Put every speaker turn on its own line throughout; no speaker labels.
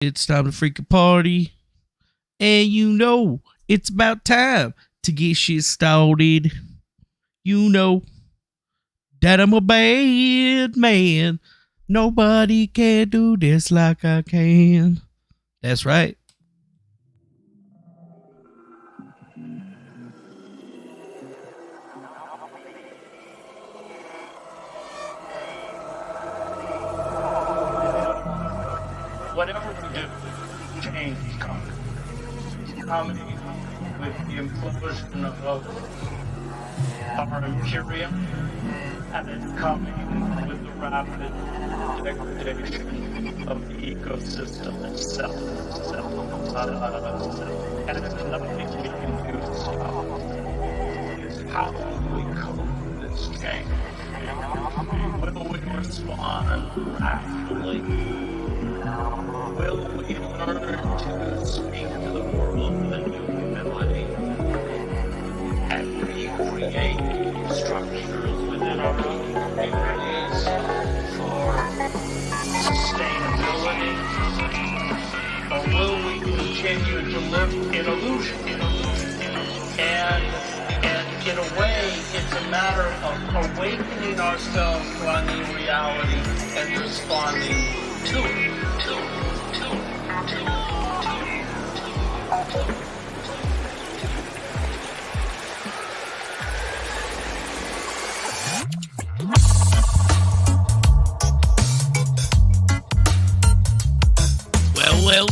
It's time to freak a party. And you know, it's about time to get shit started. You know that I'm a bad man. Nobody can do this like I can. That's right.
Whatever we do, change comes. Coming with the implosion of our Imperium, and it's coming with the rapid degradation of the ecosystem itself. And there's nothing we can do to stop it. It's how we cope with this change. Will we respond rationally? Will we learn to speak to the world with a new humility and recreate structures within our own communities for sustainability? Or will we continue to live in illusion? And in a way, it's a matter of awakening ourselves to our new reality and responding to it.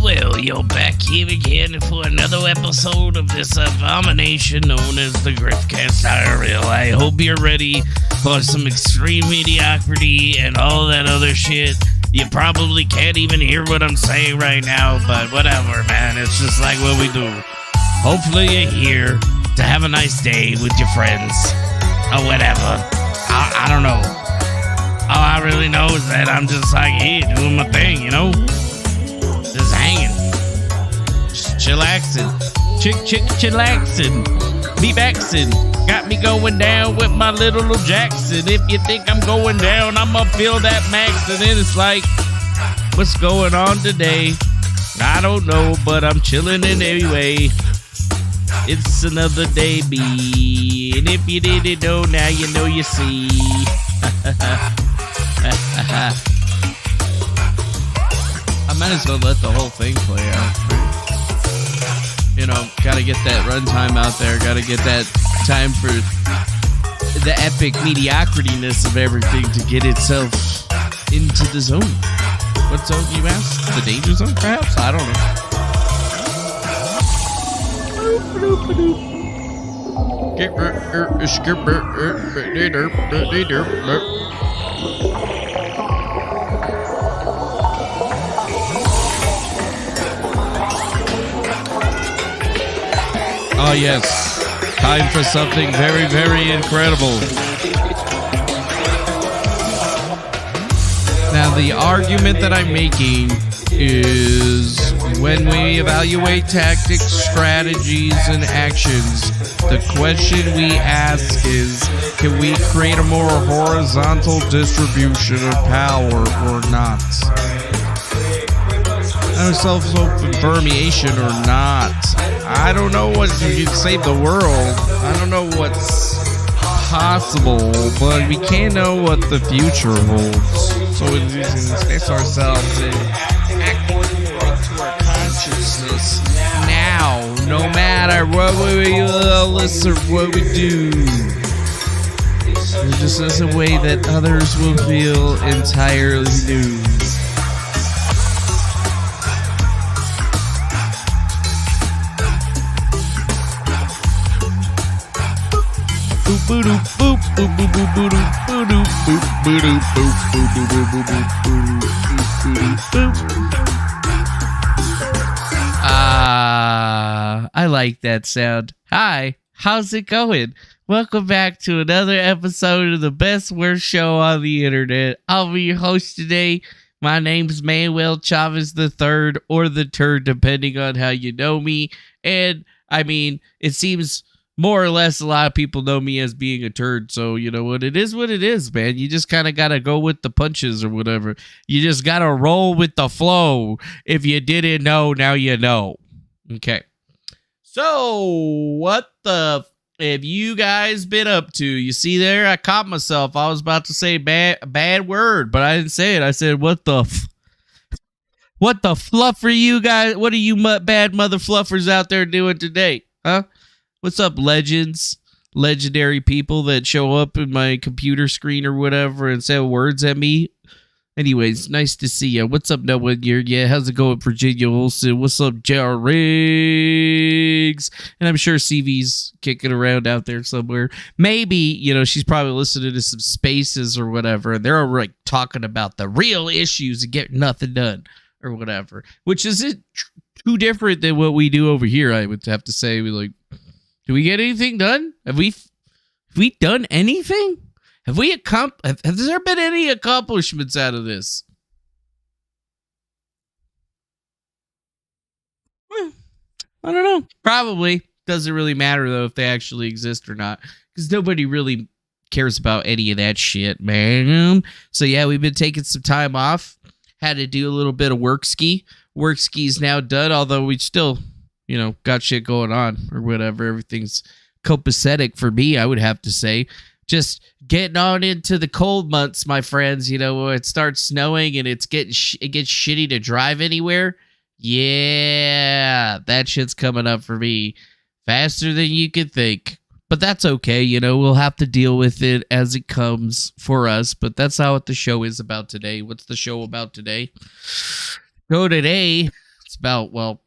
Well, you're back here again for another episode of this abomination known as the Griftcast IRL. I hope you're ready for some extreme mediocrity and all that other shit. You probably can't even hear what I'm saying right now, but whatever, man. It's just like what we do. Hopefully you're here to have a nice day with your friends or whatever. I don't know. All I really know is that I'm just like, hey, doing my thing, you know? Just hanging. Just chillaxing. Chillaxing. Me baxing. Got me going down with my little Jackson. If you think I'm going down, I'ma feel that max. And then it's like, what's going on today? I don't know, but I'm chilling in anyway. It's another day, B. And if you didn't know, now you know you see. I might as well let the whole thing play out. You know, gotta get that runtime out there. Gotta get that time for the epic mediocrity-ness of everything to get itself into the zone. What zone, you ask? The danger zone, perhaps? I don't know. Oh yes, time for something very, very incredible. Now the argument that I'm making is when we evaluate tactics, strategies, and actions, the question we ask is, can we create a more horizontal distribution of power or not? Self-permeation or not? I don't know what you can save the world. I don't know what's possible, but we can't know what the future holds. So we can assess ourselves and according to our consciousness now, no matter what we listen or what we do. Just as a way that others will feel entirely new. I like that sound. Hi, how's it going? Welcome back to another episode of the best worst show on the internet. I'll be your host today. My name's Manuel Chavez III, or the Turd, depending on how you know me. And I mean, it seems more or less, a lot of people know me as being a turd. So, you know what? It is, man. You just kind of got to go with the punches or whatever. You just got to roll with the flow. If you didn't know, now you know. Okay. So, what the have you guys been up to? You see there? I caught myself. I was about to say bad word, but I didn't say it. I said, what the fluff are you guys? What are you bad mother fluffers out there doing today? Huh? What's up, legends? Legendary people that show up in my computer screen or whatever and say words at me. Anyways, nice to see you. What's up, Noah? Yeah, how's it going, Virginia Olsen? What's up, J.R. Riggs? And I'm sure CV's kicking around out there somewhere. Maybe, you know, she's probably listening to some spaces or whatever, and they're like talking about the real issues and getting nothing done or whatever, which isn't too different than what we do over here, I would have to say. Do we get anything done? Have we done anything? Have there been any accomplishments out of this? I don't know. Probably. Doesn't really matter, though, if they actually exist or not. Because nobody really cares about any of that shit, man. So, yeah, we've been taking some time off. Had to do a little bit of work ski. Work ski's now done, although we still, you know, got shit going on or whatever. Everything's copacetic for me, I would have to say. Just getting on into the cold months, my friends. You know, when it starts snowing and it gets shitty to drive anywhere. Yeah, that shit's coming up for me faster than you could think. But that's okay. You know, we'll have to deal with it as it comes for us. But that's not what the show is about today. What's the show about today? Today, it's about, well,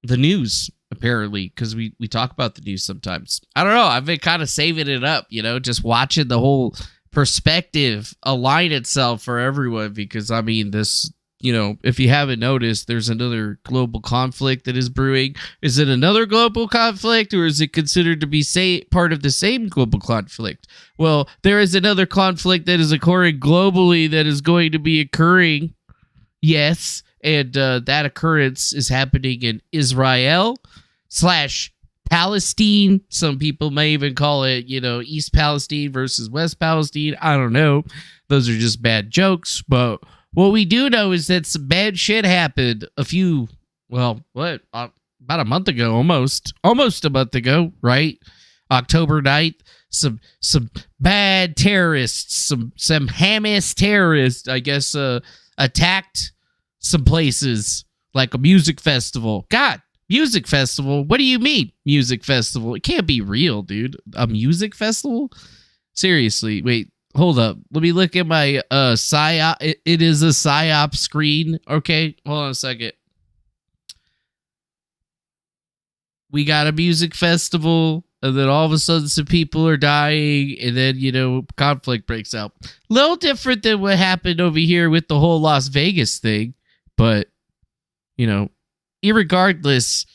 the news, apparently, because we talk about the news sometimes. I don't know. I've been kind of saving it up, you know, just watching the whole perspective align itself for everyone. Because, I mean, this, you know, if you haven't noticed, there's another global conflict that is brewing. Is it another global conflict, or is it considered to be part of the same global conflict? Well, there is another conflict that is occurring globally that is going to be occurring. Yes. And that occurrence is happening in Israel/Palestine. Some people may even call it, you know, East Palestine versus West Palestine. I don't know. Those are just bad jokes. But what we do know is that some bad shit happened about a month ago, almost a month ago, right? October 9th. Some bad terrorists, some Hamas terrorists, I guess, attacked some places like a music festival. God, music festival? What do you mean, music festival? It can't be real, dude. A music festival? Seriously, wait, hold up. Let me look at my PSYOP. It is a PSYOP screen. Okay, hold on a second. We got a music festival, and then all of a sudden some people are dying, and then, you know, conflict breaks out. Little different than what happened over here with the whole Las Vegas thing. But, you know, irregardless,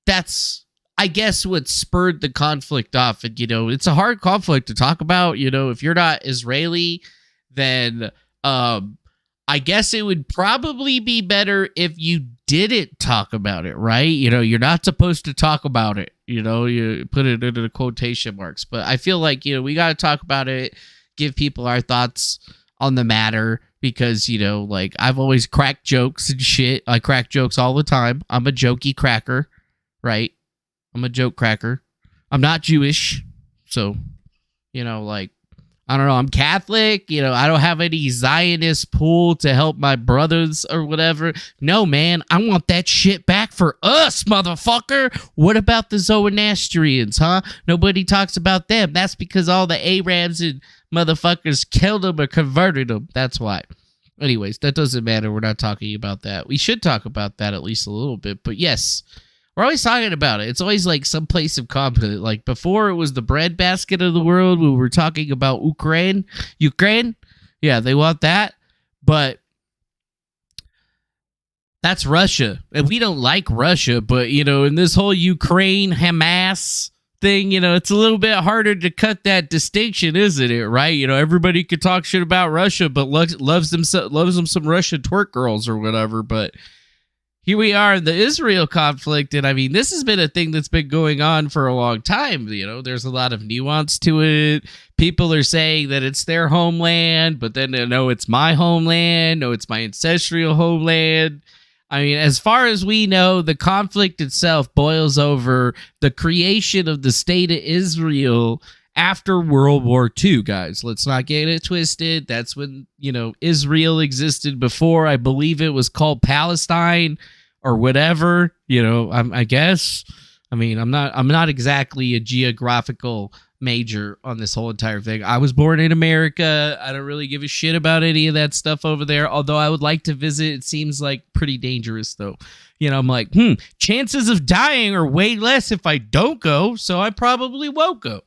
that's, I guess, what spurred the conflict off. And, you know, it's a hard conflict to talk about. You know, if you're not Israeli, then I guess it would probably be better if you didn't talk about it, right? You know, you're not supposed to talk about it. You know, you put it into the quotation marks. But I feel like, you know, we got to talk about it, give people our thoughts on the matter. Because, you know, like, I've always cracked jokes and shit. I crack jokes all the time. I'm a jokey cracker, right? I'm a joke cracker. I'm not Jewish. So, you know, like, I don't know. I'm Catholic. You know, I don't have any Zionist pull to help my brothers or whatever. No, man. I want that shit back for us, motherfucker. What about the Zoroastrians, huh? Nobody talks about them. That's because all the Arabs and motherfuckers killed them or converted them. That's why. Anyways, that doesn't matter. We're not talking about that. We should talk about that at least a little bit. But yes, we're always talking about it. It's always like some place of conflict. Like before it was the breadbasket of the world. We were talking about Ukraine. Yeah, they want that. But that's Russia. And we don't like Russia. But, you know, in this whole Ukraine, Hamas thing, you know, it's a little bit harder to cut that distinction, isn't it? Right? You know, everybody could talk shit about Russia, but loves them some Russian twerk girls or whatever. But here we are in the Israel conflict, and I mean, this has been a thing that's been going on for a long time. You know, there's a lot of nuance to it. People are saying that it's their homeland, but then no, it's my homeland. No, it's my ancestral homeland. I mean, as far as we know, the conflict itself boils over the creation of the state of Israel after World War II, guys. Let's not get it twisted. That's when, you know, Israel existed before. I believe it was called Palestine or whatever, you know, I guess. I mean, I'm not exactly a geographical major on this whole entire thing. I was born in America. I don't really give a shit about any of that stuff over there, although I would like to visit. It seems like pretty dangerous, though. You know, I'm like, chances of dying are way less if I don't go, so I probably won't go.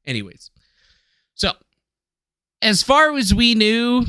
Anyways, so as far as we knew,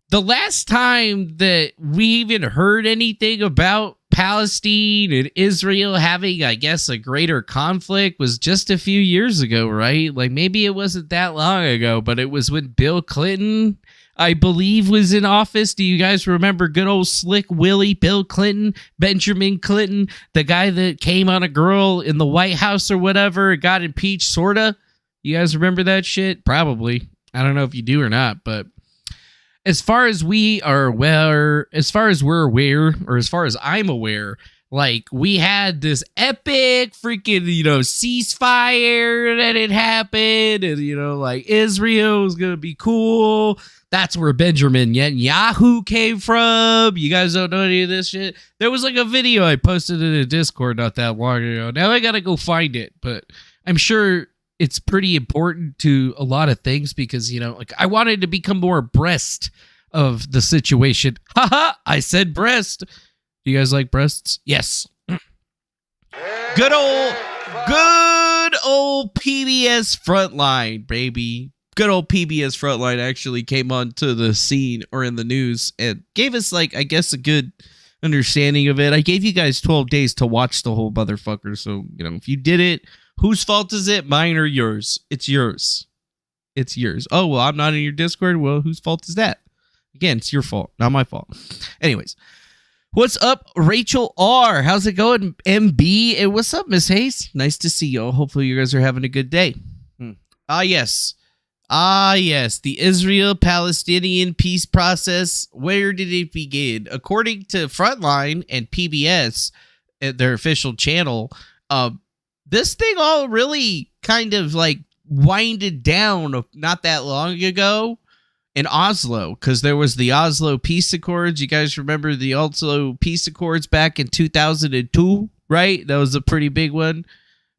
the last time that we even heard anything about Palestine and Israel having, I guess, a greater conflict was just a few years ago, right? Like, maybe it wasn't that long ago, but it was when Bill Clinton, I believe, was in office. Do you guys remember good old Slick Willie, Bill Clinton, Benjamin Clinton, the guy that came on a girl in the White House or whatever, got impeached, sorta? You guys remember that shit? Probably. I don't know if you do or not, but as far as we are aware, as far as we're aware, or as far as I'm aware, like, we had this epic freaking, you know, ceasefire that had happened, and, you know, like, Israel was gonna be cool. That's where Benjamin Netanyahu came from. You guys don't know any of this shit? There was like a video I posted in a Discord not that long ago. Now I gotta go find it, but I'm sure it's pretty important to a lot of things because, you know, like, I wanted to become more abreast of the situation. Haha, I said breast. Do you guys like breasts? Yes. Good old PBS Frontline, baby. Good old PBS Frontline actually came onto the scene or in the news and gave us, like, I guess, a good understanding of it. I gave you guys 12 days to watch the whole motherfucker. So, you know, if you did it, whose fault is it? Mine or yours? It's yours. It's yours. Oh, well, I'm not in your Discord. Well, whose fault is that? Again, it's your fault, not my fault. Anyways, what's up, Rachel R? How's it going, MB? And what's up, Miss Hayes? Nice to see you all. Hopefully you guys are having a good day. Yes. The Israel-Palestinian peace process. Where did it begin? According to Frontline and PBS, their official channel, this thing all really kind of like winded down not that long ago in Oslo, because there was the Oslo Peace Accords. You guys remember the Oslo Peace Accords back in 2002, right? That was a pretty big one,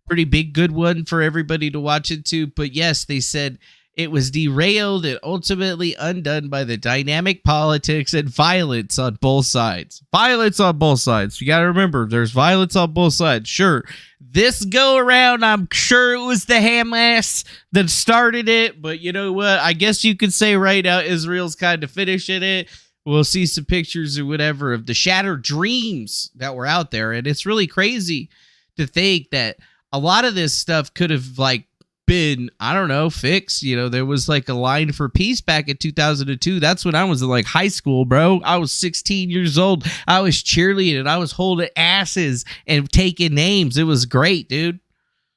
pretty big good one for everybody to watch into. But yes, they said it was derailed and ultimately undone by the dynamic politics and violence on both sides. Violence on both sides. You got to remember, there's violence on both sides. Sure, this go around, I'm sure it was the Hamas that started it. But you know what? I guess you could say right now Israel's kind of finishing it. We'll see some pictures or whatever of the shattered dreams that were out there. And it's really crazy to think that a lot of this stuff could have, like, been, I don't know, fixed. You know, there was like a line for peace back in 2002. That's when I was in like high school, bro. I was 16 years old. I was cheerleading and I was holding asses and taking names. It was great, dude.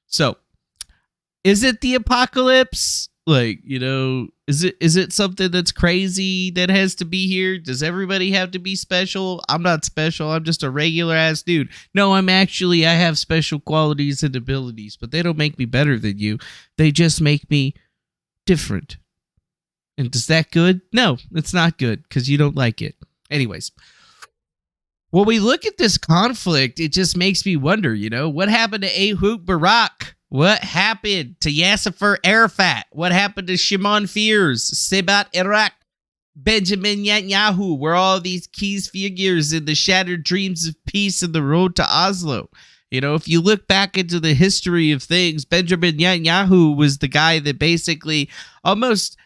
So, is it the apocalypse? Like, you know, is it something that's crazy that has to be here? Does everybody have to be special? I'm not special. I'm just a regular ass dude. No, I have special qualities and abilities, but they don't make me better than you. They just make me different. And is that good? No, it's not good because you don't like it. Anyways, when we look at this conflict, it just makes me wonder, you know, what happened to Ehud Barak? What happened to Yasser Arafat? What happened to Shimon Peres, Sebat Iraq, Benjamin Netanyahu? Were all these key figures in the shattered dreams of peace and the road to Oslo? You know, if you look back into the history of things, Benjamin Netanyahu was the guy that basically almost,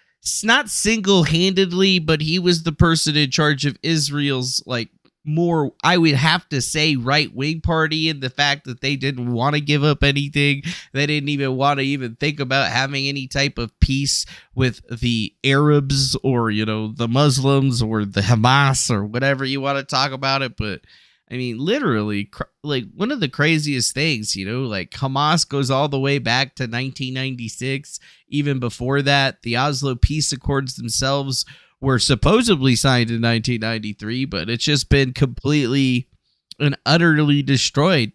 not single-handedly, but he was the person in charge of Israel's, like, more, I would have to say, right-wing party, in the fact that they didn't want to give up anything. They didn't even want to even think about having any type of peace with the Arabs or, you know, the Muslims or the Hamas or whatever you want to talk about it. But I mean, literally, like one of the craziest things, like Hamas goes all the way back to 1996. Even before that, the Oslo Peace Accords themselves were supposedly signed in 1993, but it's just been completely and utterly destroyed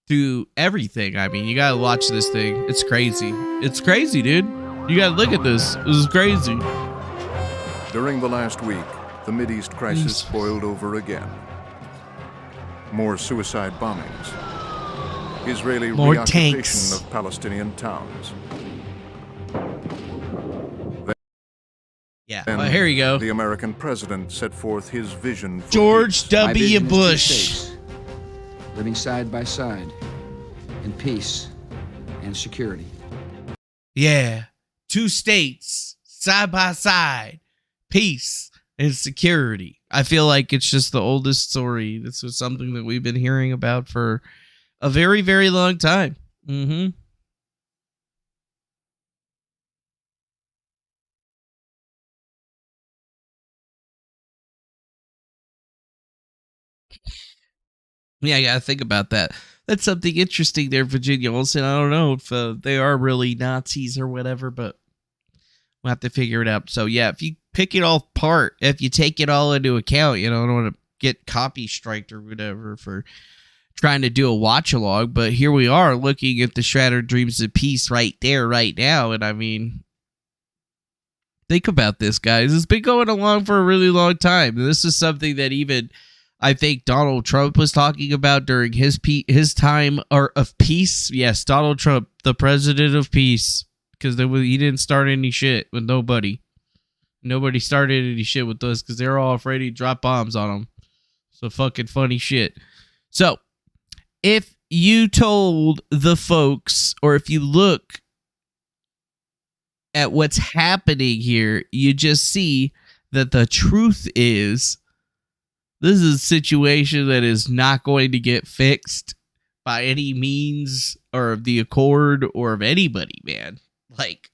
through everything. I mean, you gotta watch this thing. It's crazy. It's crazy, dude. You gotta look at this. This is crazy.
During the last week, the Mideast crisis boiled over again. More suicide bombings. Israeli
More
reoccupation
tanks
of Palestinian towns.
Yeah.
Then
Well, here you go.
The American president set forth his vision for
George
peace.
W.
My vision is two
Bush.
states, living side by side in peace and security.
Yeah. 2 states, side by side, peace and security. I feel like it's just the oldest story. This was something that we've been hearing about for a very, very long time. Mm-hmm. Yeah, I gotta think about that. That's something interesting there, Virginia Olsen. I don't know if they are really Nazis or whatever, but we'll have to figure it out. So, yeah, if you pick it all apart, if you take it all into account, I don't want to get copy striked or whatever for trying to do a watch-along, but here we are looking at the Shattered Dreams of Peace right there, right now, and I mean, think about this, guys. It's been going along for a really long time. This is something that even I think Donald Trump was talking about during his time of peace. Yes, Donald Trump, the president of peace, because he didn't start any shit with nobody. Nobody started any shit with us because they're all afraid he'd drop bombs on them. So fucking funny shit. So, if you told the folks, or if you look at what's happening here, you just see that the truth is this is a situation that is not going to get fixed by any means or of the accord or of anybody, man. Like,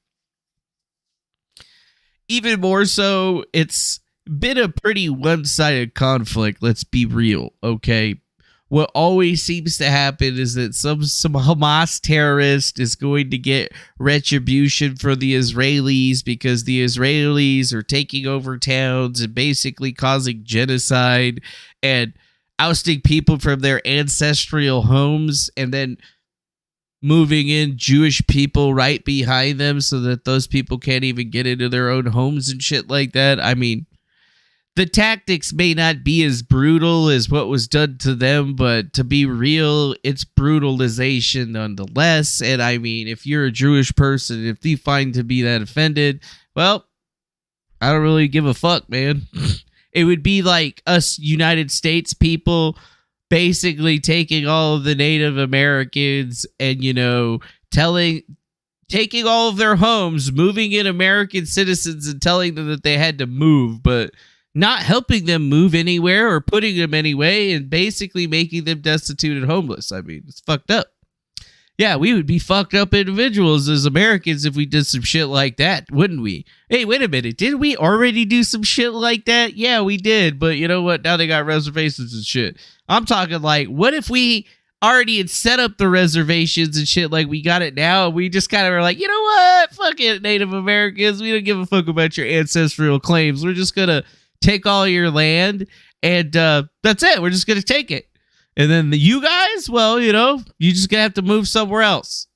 even more so, it's been a pretty one-sided conflict, let's be real, okay? What always seems to happen is that some Hamas terrorist is going to get retribution for the Israelis because the Israelis are taking over towns and basically causing genocide and ousting people from their ancestral homes and then moving in Jewish people right behind them so that those people can't even get into their own homes and shit like that. I mean, the tactics may not be as brutal as what was done to them, but to be real, it's brutalization nonetheless. And I mean, if you're a Jewish person, if you find to be that offended, well, I don't really give a fuck, man. It would be like us United States people basically taking all of the Native Americans and, taking all of their homes, moving in American citizens and telling them that they had to move, but not helping them move anywhere or putting them anyway and basically making them destitute and homeless. I mean, it's fucked up. Yeah, we would be fucked up individuals as Americans if we did some shit like that, wouldn't we? Hey, wait a minute. Didn't we already do some shit like that? Yeah, we did. But you know what? Now they got reservations and shit. I'm talking like, what if we already had set up the reservations and shit like we got it now? And we just kind of were like, you know what? Fuck it, Native Americans. We don't give a fuck about your ancestral claims. We're just going to take all your land and that's it. We're just going to take it. And then you guys, well, you just gonna have to move somewhere else.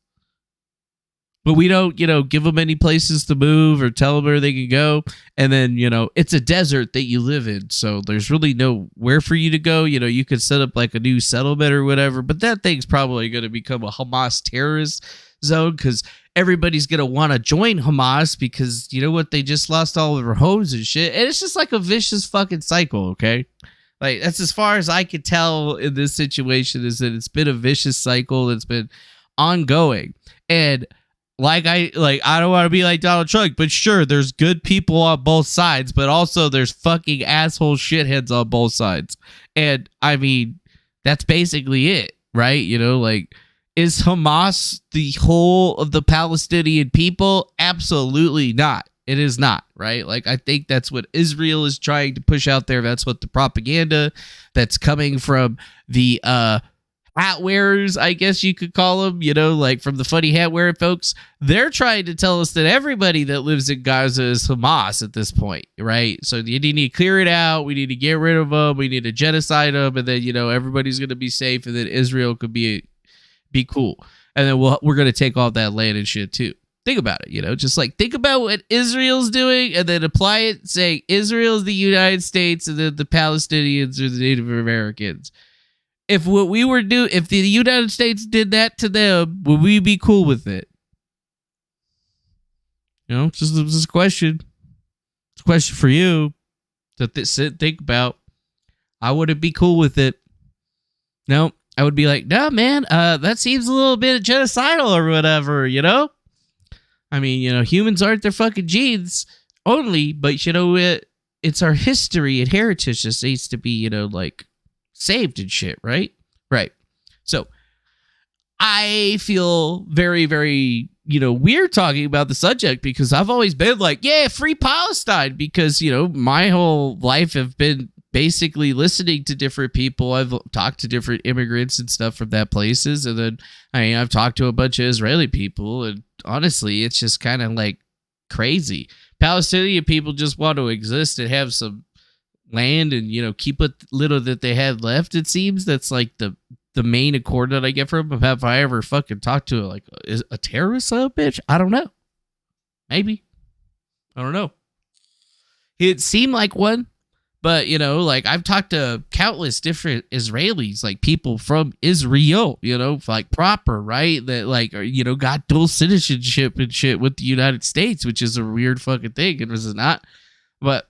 But we don't, give them any places to move or tell them where they can go. And then, it's a desert that you live in. So there's really nowhere for you to go. You could set up like a new settlement or whatever. But that thing's probably going to become a Hamas terrorist zone because everybody's going to want to join Hamas because, you know what, they just lost all of their homes and shit. And it's just like a vicious fucking cycle, okay? Like, that's as far as I could tell in this situation, is that it's been a vicious cycle that's been ongoing. And I don't want to be like Donald Trump, but sure, there's good people on both sides, but also there's fucking asshole shitheads on both sides. And I mean, that's basically it, right? Is Hamas the whole of the Palestinian people? Absolutely not. It is not, right? Like, I think that's what Israel is trying to push out there. That's what the propaganda that's coming from the hat wearers, I guess you could call them, you know, like from the funny hat wearing folks. They're trying to tell us that everybody that lives in Gaza is Hamas at this point, right? So you need to clear it out. We need to get rid of them. We need to genocide them. And then, you know, everybody's going to be safe. And then Israel could be cool. And then we're going to take all that land and shit too. Think about it, you know, just like think about what Israel's doing and then apply it, saying Israel's the United States and then the Palestinians are the Native Americans. If if the United States did that to them, would we be cool with it? You know, just a question. It's a question for you to think about. I wouldn't be cool with it. No, I would be like, no, man, that seems a little bit genocidal or whatever, you know? I mean, you know, humans aren't their fucking genes only, but, you know, it's our history and heritage just needs to be, you know, like, saved and shit, right? Right. So, I feel very, very, you know, weird talking about the subject because I've always been like, yeah, free Palestine, because, you know, my whole life have been basically listening to different people. I've talked to different immigrants and stuff from that places. And then I've talked to a bunch of Israeli people. And honestly, it's just kind of like crazy. Palestinian people just want to exist and have some land and, you know, keep what little that they had left. It seems that's like the main accord that I get from them. Have I ever fucking talked to like a terrorist son of a bitch? I don't know. Maybe. I don't know. It seemed like one. But, you know, like I've talked to countless different Israelis, like people from Israel, you know, like proper, right? That like, you know, got dual citizenship and shit with the United States, which is a weird fucking thing. It was not. But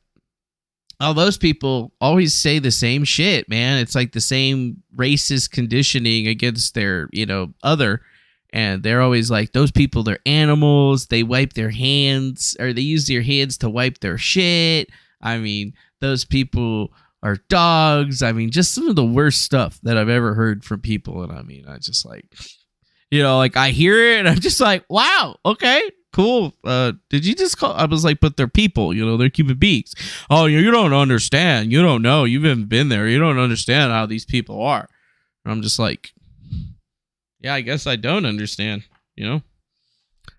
all those people always say the same shit, man. It's like the same racist conditioning against their, you know, other. And they're always like, those people, they're animals. They wipe their hands, or they use their hands to wipe their shit. I mean, those people are dogs. I mean, just some of the worst stuff that I've ever heard from people. And I mean, I just like, you know, like I hear it and I'm just like, wow, okay, cool. Did you just call? I was like, but they're people, you know, they're human beings. Oh, you don't understand. You don't know. You haven't been there. You don't understand how these people are. And I'm just like, yeah, I guess I don't understand, you know?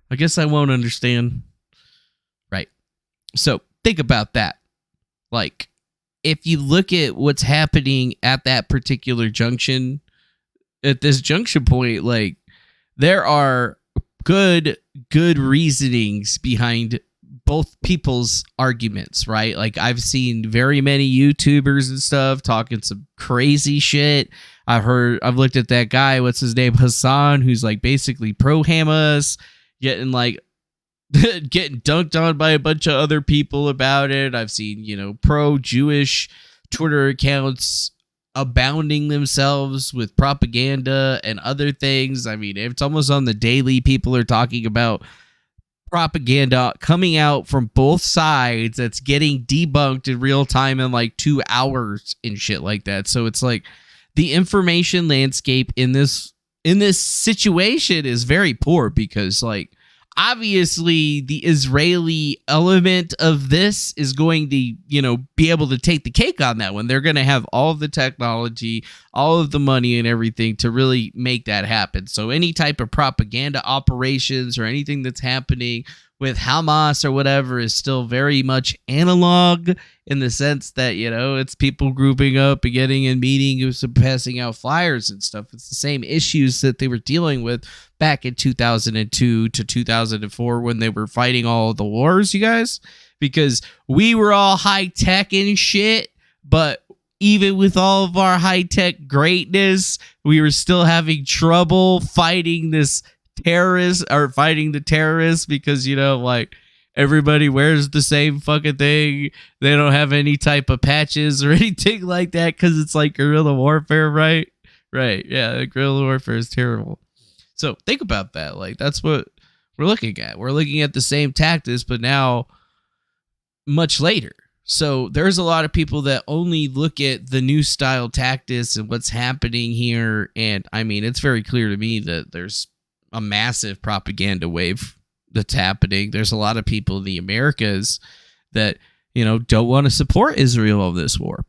I guess I won't understand. Right. So think about that. Like, if you look at what's happening at that particular junction, at this junction point, like, there are good reasonings behind both people's arguments, right? Like, I've seen very many YouTubers and stuff talking some crazy shit. I've looked at that guy, what's his name, Hassan, who's like basically pro Hamas, getting dunked on by a bunch of other people about it. I've seen, you know, pro-Jewish Twitter accounts abounding themselves with propaganda and other things. I mean, it's almost on the daily. People are talking about propaganda coming out from both sides that's getting debunked in real time in like 2 hours and shit like that. So it's like the information landscape in this situation is very poor because, like, obviously the Israeli element of this is going to, you know, be able to take the cake on that one. They're going to have all of the technology, all of the money and everything to really make that happen. So any type of propaganda operations or anything that's happening with Hamas or whatever is still very much analog in the sense that, you know, it's people grouping up and getting in meetings and passing out flyers and stuff. It's the same issues that they were dealing with back in 2002 to 2004 when they were fighting all of the wars, you guys, because we were all high tech and shit, but even with all of our high tech greatness, we were still having trouble fighting the terrorists because, you know, like, everybody wears the same fucking thing. They don't have any type of patches or anything like that because it's like guerrilla warfare, right? Right. Yeah, guerrilla warfare is terrible. So think about that. Like, that's what we're looking at. We're looking at the same tactics, but now much later. So there's a lot of people that only look at the new style tactics and what's happening here. And I mean, it's very clear to me that there's a massive propaganda wave that's happening. There's a lot of people in the Americas that, don't want to support Israel in this war.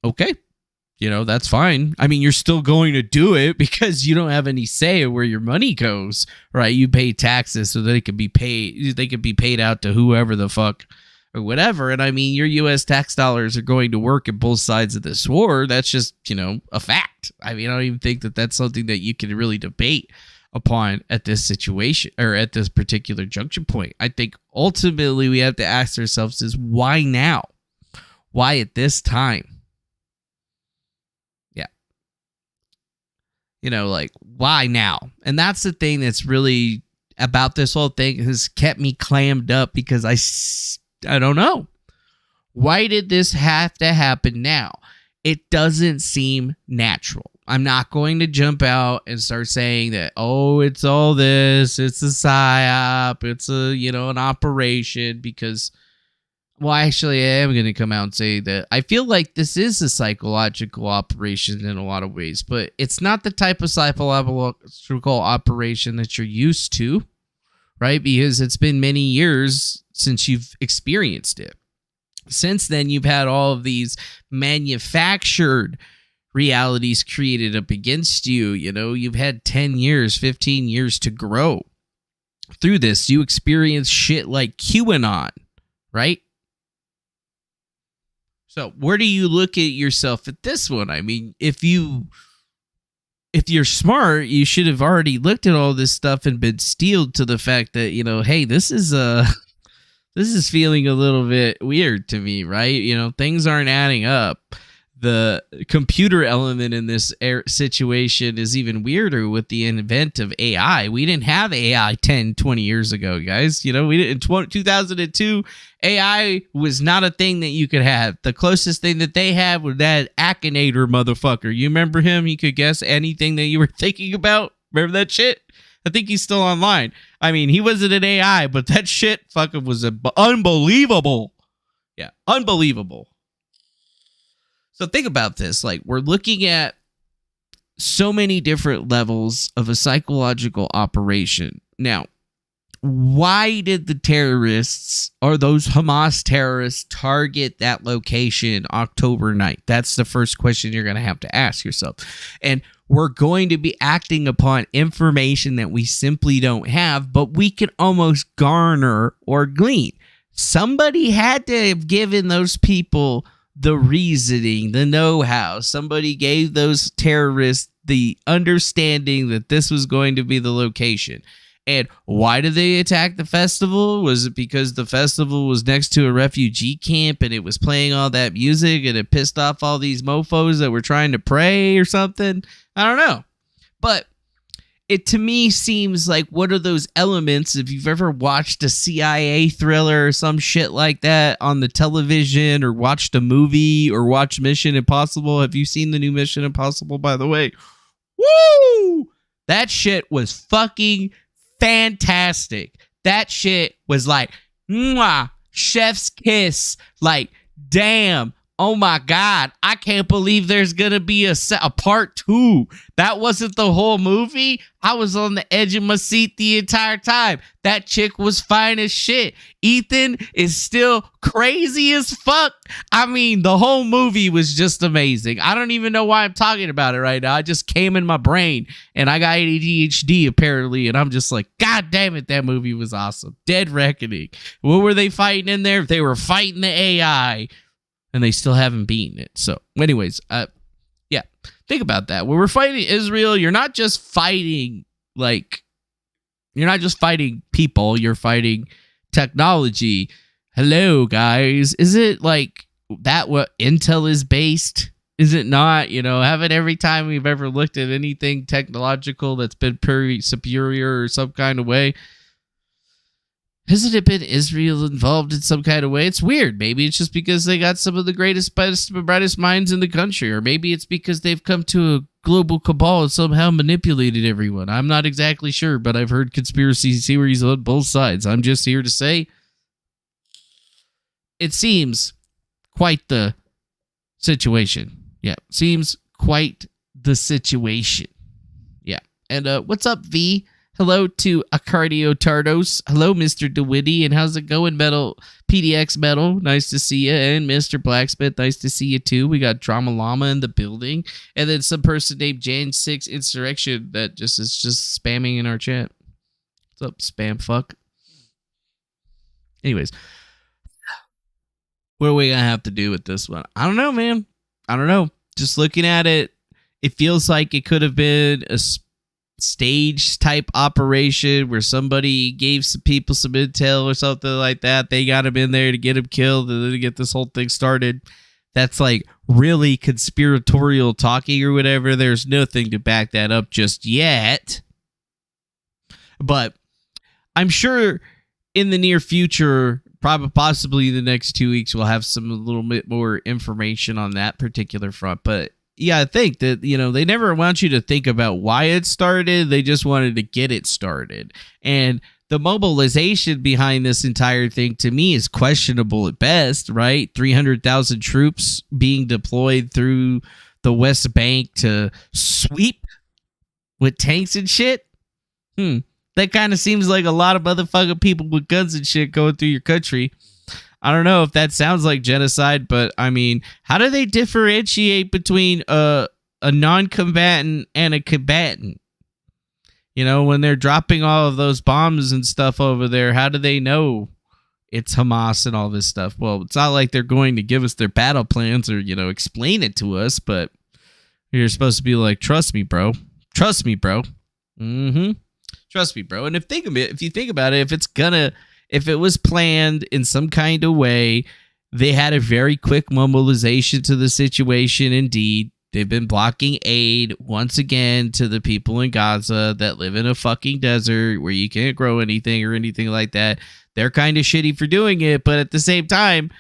Okay. That's fine. I mean, you're still going to do it because you don't have any say in where your money goes, right? You pay taxes so they can be paid out to whoever the fuck or whatever. And I mean, your U.S. tax dollars are going to work at both sides of this war. That's just, a fact. I mean, I don't even think that that's something that you can really debate upon at this situation or at this particular junction point. I think ultimately we have to ask ourselves is why now? Why at this time? Why now? And that's the thing that's really about this whole thing has kept me clammed up because I don't know. Why did this have to happen now? It doesn't seem natural. I'm not going to jump out and start saying that, it's all this, it's a psyop, it's an operation because, actually, I am going to come out and say that I feel like this is a psychological operation in a lot of ways, but it's not the type of psychological operation that you're used to, right? Because it's been many years since you've experienced it. Since then, you've had all of these manufactured realities created up against you. You've had 10 years, 15 years to grow through this. You experience shit like QAnon, right? So where do you look at yourself at this one? I mean, if you're smart, you should have already looked at all this stuff and been steeled to the fact that, hey, this is feeling a little bit weird to me, right? Things aren't adding up. The computer element in this situation is even weirder with the advent of AI. We didn't have AI 10, 20 years ago, guys. We didn't in 2002, AI was not a thing that you could have. The closest thing that they had was that Akinator motherfucker. You remember him? He could guess anything that you were thinking about. Remember that shit? I think he's still online. I mean, he wasn't an AI, but that shit fucking was unbelievable. Yeah, unbelievable. So think about this. We're looking at so many different levels of a psychological operation. Now, why did the terrorists or those Hamas terrorists target that location October 9th? That's the first question you're going to have to ask yourself. And we're going to be acting upon information that we simply don't have, but we can almost garner or glean. Somebody had to have given those people the reasoning, the know-how. Somebody gave those terrorists the understanding that this was going to be the location. And why did they attack the festival? Was it because the festival was next to a refugee camp and it was playing all that music and it pissed off all these mofos that were trying to pray or something? I don't know. But it to me seems like one of those elements, if you've ever watched a CIA thriller or some shit like that on the television or watched a movie or watched Mission Impossible. Have you seen the new Mission Impossible, by the way? Woo! That shit was fucking fantastic. That shit was like, mwah, chef's kiss. Like, damn. Oh my God, I can't believe there's going to be a part 2. That wasn't the whole movie. I was on the edge of my seat the entire time. That chick was fine as shit. Ethan is still crazy as fuck. I mean, the whole movie was just amazing. I don't even know why I'm talking about it right now. It just came in my brain and I got ADHD apparently. And I'm just like, God damn it, that movie was awesome. Dead Reckoning. What were they fighting in there? They were fighting the AI. And they still haven't beaten it. So, anyways, yeah, think about that. When we're fighting Israel, you're not just fighting people. You're fighting technology. Hello, guys. Is it like that what Intel is based? Is it not? Haven't every time we've ever looked at anything technological that's been pretty superior or some kind of way, hasn't it been Israel involved in some kind of way? It's weird. Maybe it's just because they got some of the greatest, brightest minds in the country. Or maybe it's because they've come to a global cabal and somehow manipulated everyone. I'm not exactly sure, but I've heard conspiracy theories on both sides. I'm just here to say it seems quite the situation. Yeah, seems quite the situation. Yeah. And what's up, V? Hello to Acardio Tardos. Hello, Mr. DeWitty. And how's it going, Metal PDX Metal? Nice to see you. And Mr. Blacksmith, nice to see you too. We got Drama Llama in the building. And then some person named Jan6 Insurrection that is just spamming in our chat. What's up, spam fuck? Anyways, what are we going to have to do with this one? I don't know, man. I don't know. Just looking at it, it feels like it could have been a stage type operation where somebody gave some people some intel or something like that. They got him in there to get him killed and then to get this whole thing started. That's like really conspiratorial talking or whatever. There's nothing to back that up just yet. But I'm sure in the near future, probably possibly the next 2 weeks, we'll have some a little bit more information on that particular front. But yeah, I think that, they never want you to think about why it started. They just wanted to get it started. And the mobilization behind this entire thing, to me, is questionable at best, right? 300,000 troops being deployed through the West Bank to sweep with tanks and shit. That kind of seems like a lot of motherfucking people with guns and shit going through your country. I don't know if that sounds like genocide, but I mean, how do they differentiate between a non-combatant and a combatant? When they're dropping all of those bombs and stuff over there, how do they know it's Hamas and all this stuff? Well, it's not like they're going to give us their battle plans or, explain it to us, but you're supposed to be like, trust me, bro. Trust me, bro. Trust me, bro. And if you think about it, if it was planned in some kind of way, they had a very quick mobilization to the situation. Indeed, they've been blocking aid once again to the people in Gaza that live in a fucking desert where you can't grow anything or anything like that. They're kind of shitty for doing it, but at the same time,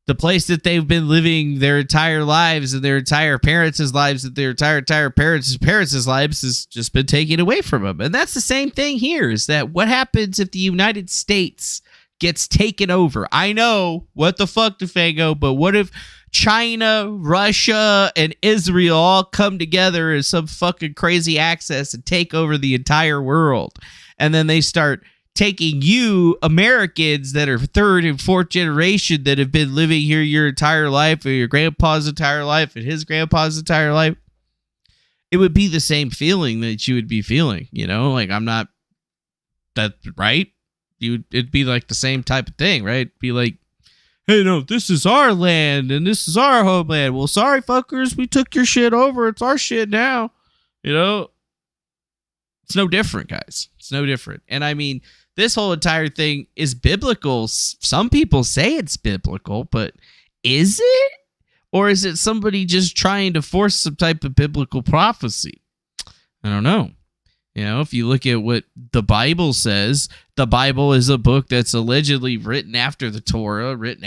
the place that they've been living their entire lives and their entire parents' lives and their entire parents' lives has just been taken away from them. And that's the same thing here, is that what happens if the United States gets taken over? I know, what the fuck, DeFango, but what if China, Russia, and Israel all come together as some fucking crazy access and take over the entire world? And then they start taking you Americans that are third and fourth generation that have been living here your entire life, or your grandpa's entire life and his grandpa's entire life. It would be the same feeling that you would be feeling, like I'm not that right. It'd be like the same type of thing, right? Be like, hey, no, this is our land and this is our homeland. Well, sorry, fuckers, we took your shit over. It's our shit now. It's no different, guys. It's no different. And I mean, this whole entire thing is biblical. Some people say it's biblical, but is it? Or is it somebody just trying to force some type of biblical prophecy? I don't know. If you look at what the Bible says, the Bible is a book that's allegedly written after the Torah, written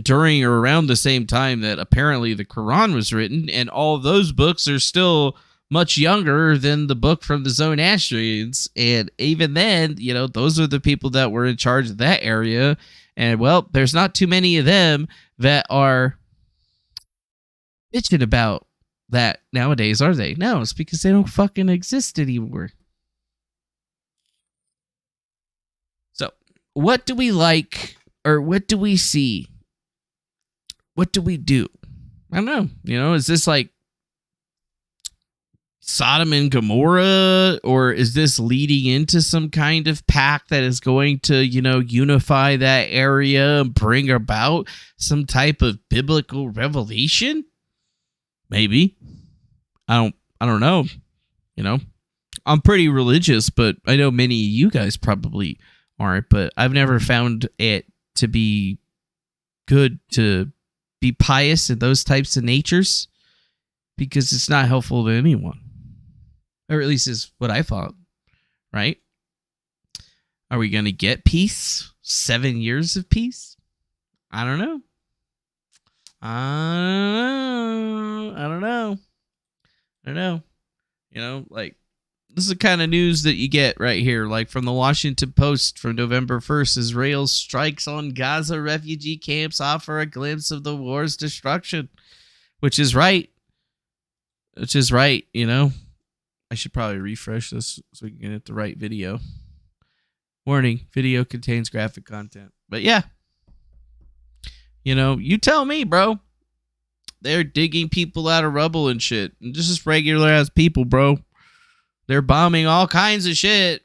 during or around the same time that apparently the Quran was written, and all those books are still much younger than the book from the Zoroastrians. And even then, those are the people that were in charge of that area. And, well, there's not too many of them that are bitching about that nowadays, are they? No, it's because they don't fucking exist anymore. So, what do we like, or what do we see? What do we do? I don't know. Is this like Sodom and Gomorrah, or is this leading into some kind of pact that is going to, unify that area and bring about some type of biblical revelation? Maybe. I don't know. I'm pretty religious, but I know many of you guys probably aren't, but I've never found it to be good to be pious in those types of natures, because it's not helpful to anyone. Or at least is what I thought, right? Are we going to get peace? 7 years of peace? I don't know. I don't know. This is the kind of news that you get right here, like from the Washington Post from November 1st. Israel's strikes on Gaza refugee camps offer a glimpse of the war's destruction, which is right. I should probably refresh this so we can get the right video. Warning, video contains graphic content. But yeah. You know, you tell me, bro. They're digging people out of rubble and shit. And just regular ass people, bro. They're bombing all kinds of shit.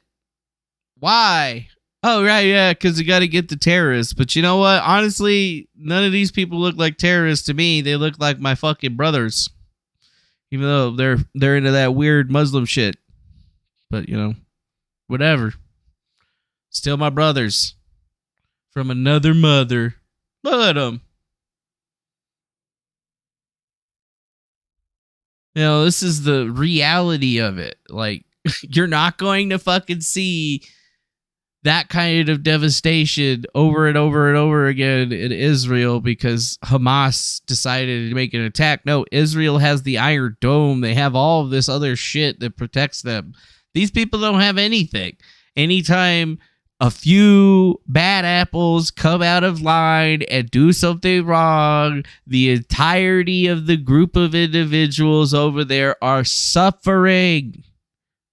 Why? Oh, right, yeah, because you got to get the terrorists. But you know what? Honestly, none of these people look like terrorists to me. They look like my fucking brothers. Even though they're into that weird Muslim shit. But, you know, whatever. Still my brothers. From another mother. Look at them. You know, this is the reality of it. Like, you're not going to fucking see that kind of devastation over and over and over again in Israel because Hamas decided to make an attack. No, Israel has the Iron Dome. They have all of this other shit that protects them. These people don't have anything. Anytime a few bad apples come out of line and do something wrong, the entirety of the group of individuals over there are suffering.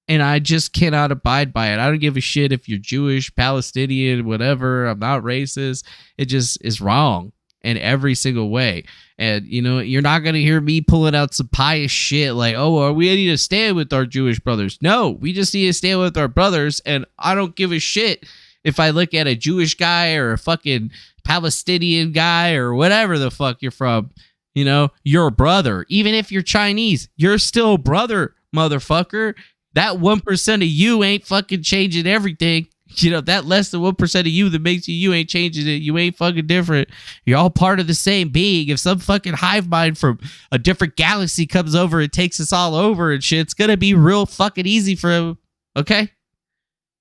And I just cannot abide by it. I don't give a shit if you're Jewish, Palestinian, whatever. I'm not racist. It just is wrong in every single way. And, you know, you're not going to hear me pulling out some pious shit like, oh, we need to stand with our Jewish brothers. No, we just need to stand with our brothers. And I don't give a shit if I look at a Jewish guy or a fucking Palestinian guy or whatever the fuck you're from. You know, you're a brother. Even if you're Chinese, you're still a brother, motherfucker. That 1% of you ain't fucking changing everything. You know, that less than 1% of you that makes you ain't changing it. You ain't fucking different. You're all part of the same being. If some fucking hive mind from a different galaxy comes over and takes us all over and shit, it's gonna be real fucking easy for him. Okay?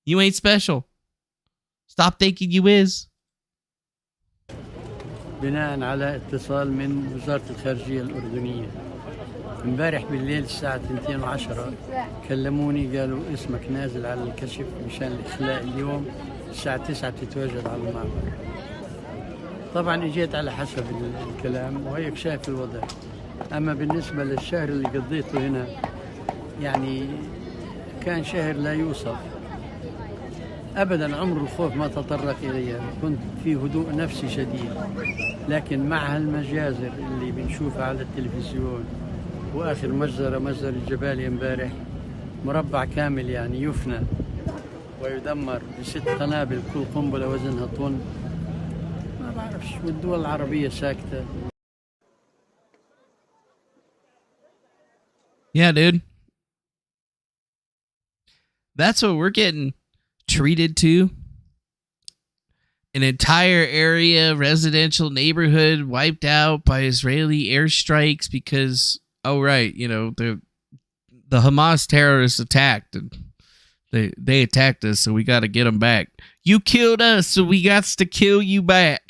You ain't special. Stop thinking you is.
بناء على اتصال من وزارة الخارجية الأردنية امبارح بالليل الساعة 2:10 كلموني قالوا اسمك نازل على الكشف مشان الإخلاء اليوم الساعة 9 بتتواجد على المعبر. طبعا اجيت على حسب الكلام وهيك شايف الوضع. أما بالنسبة للشهر اللي قضيته هنا يعني كان شهر لا يوصف. أبدا عمر الخوف ما تطرق إليها. كنت في هدوء نفسي شديد. لكن مع هالمجازر اللي بنشوفها على التلفزيون واخر مجزر الجبالي امبارح مربع كامل يعني يفنى ويدمر ب6 قنابل كل قنبله وزنها طن. ما بعرفش والدول العربيه ساكته.
Yeah, dude. That's what we're getting treated to. An entire area, residential neighborhood wiped out by Israeli airstrikes because, oh right, you know, the Hamas terrorists attacked and they attacked us, so we got to get them back. You killed us, so we got to kill you back.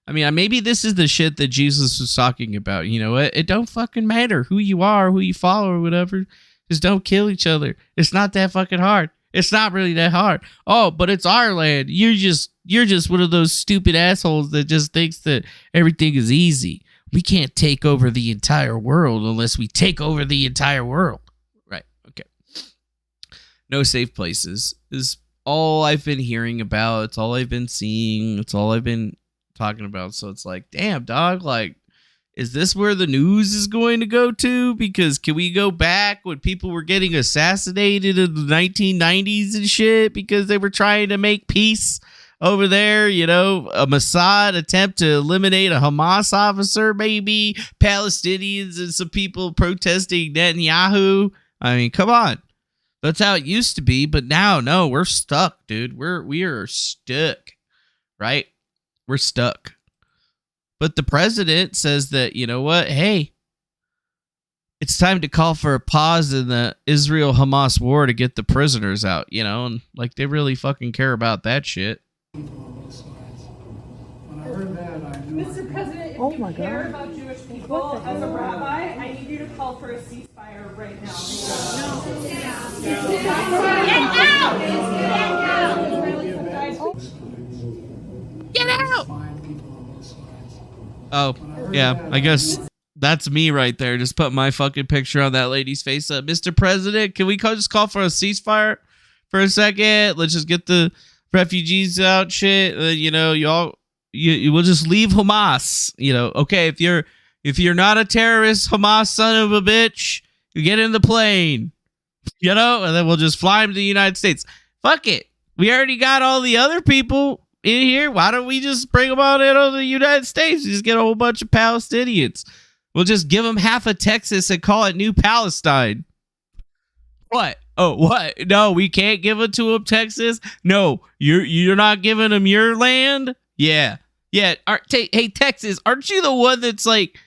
I mean, maybe this is the shit that Jesus was talking about. You know, it don't fucking matter who you are, who you follow, or whatever. Just don't kill each other. It's not that fucking hard. It's not really that hard. Oh, but it's our land. You're just one of those stupid assholes that just thinks that everything is easy. We can't take over the entire world unless we take over the entire world. Right. Okay. No safe places is all I've been hearing about. It's all I've been seeing. It's all I've been talking about. So it's like, damn, dog, like, is this where the news is going to go to? Because can we go back when people were getting assassinated in the 1990s and shit because they were trying to make peace over there? You know, a Mossad attempt to eliminate a Hamas officer, maybe Palestinians and some people protesting Netanyahu. I mean, come on. That's how it used to be. But now, no, we're stuck, dude. We are stuck, right? We're stuck. But the president says that, you know what? Hey, it's time to call for a pause in the Israel-Hamas war to get the prisoners out, you know? And, like, they really fucking care about that shit.
When I heard that, I knew Mr. President, if you care about Jewish people as a rabbi, I need you to call for a ceasefire right now.
Get out! Oh, yeah, I guess That's me right there. Just put my fucking picture on that lady's face up. Mr. President, can we just call for a ceasefire for a second? Let's just get the refugees out, shit. We'll just leave Hamas. Okay, if you're not a terrorist, Hamas son of a bitch, you get in the plane, and then we'll just fly them to the United States. Fuck it. We already got all the other people in here. Why don't we just bring them all into the United States? We just get a whole bunch of Palestinians. We'll just give them half of Texas and call it New Palestine. What? Oh, what? No, we can't give it to them, Texas. No, you're not giving them your land. Yeah. Hey, Texas, aren't you the one that's like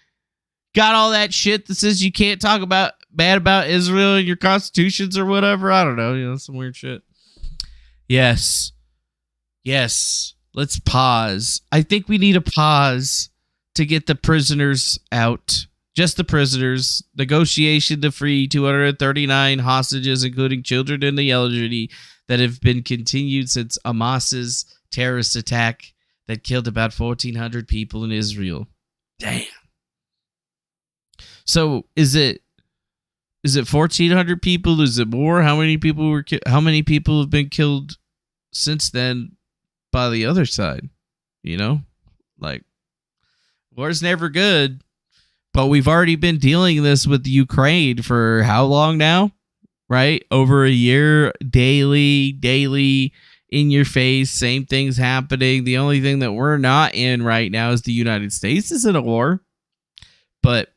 got all that shit that says you can't talk bad about Israel in your constitutions or whatever? I don't know. Some weird shit. Yes. Let's pause. I think we need a pause to get the prisoners out. Just the prisoners. Negotiation to free 239 hostages, including children and the elderly, that have been continued since Hamas's terrorist attack that killed about 1,400 people in Israel. Damn. So is it 1,400 people? Is it more? How many people have been killed since then by the other side? Like, war's never good, but we've already been dealing this with Ukraine for how long now? Right? Over a year, daily in your face, same things happening. The only thing that we're not in right now is the United States is in a war. But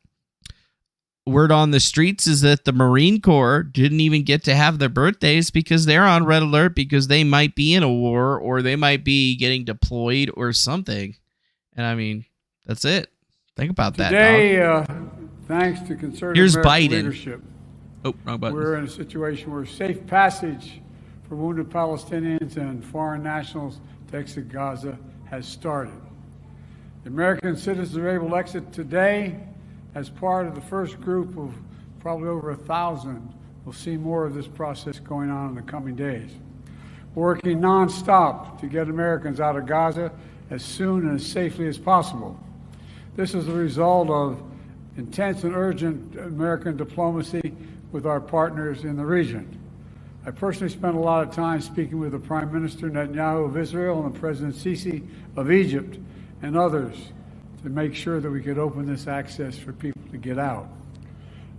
word on the streets is that the Marine Corps didn't even get to have their birthdays because they're on red alert because they might be in a war or they might be getting deployed or something. And I mean, that's it. Think about that.
Today, thanks to conservative
Here's
American
Biden.
leadership,
Oh, wrong button.
we're in a situation where safe passage for wounded Palestinians and foreign nationals to exit Gaza has started. The American citizens are able to exit today as part of the first group of probably over 1,000. We'll see more of this process going on in the coming days. We're working nonstop to get Americans out of Gaza as soon and as safely as possible. This is the result of intense and urgent American diplomacy with our partners in the region. I personally spent a lot of time speaking with the Prime Minister Netanyahu of Israel and the President Sisi of Egypt and others to make sure that we could open this access for people to get out.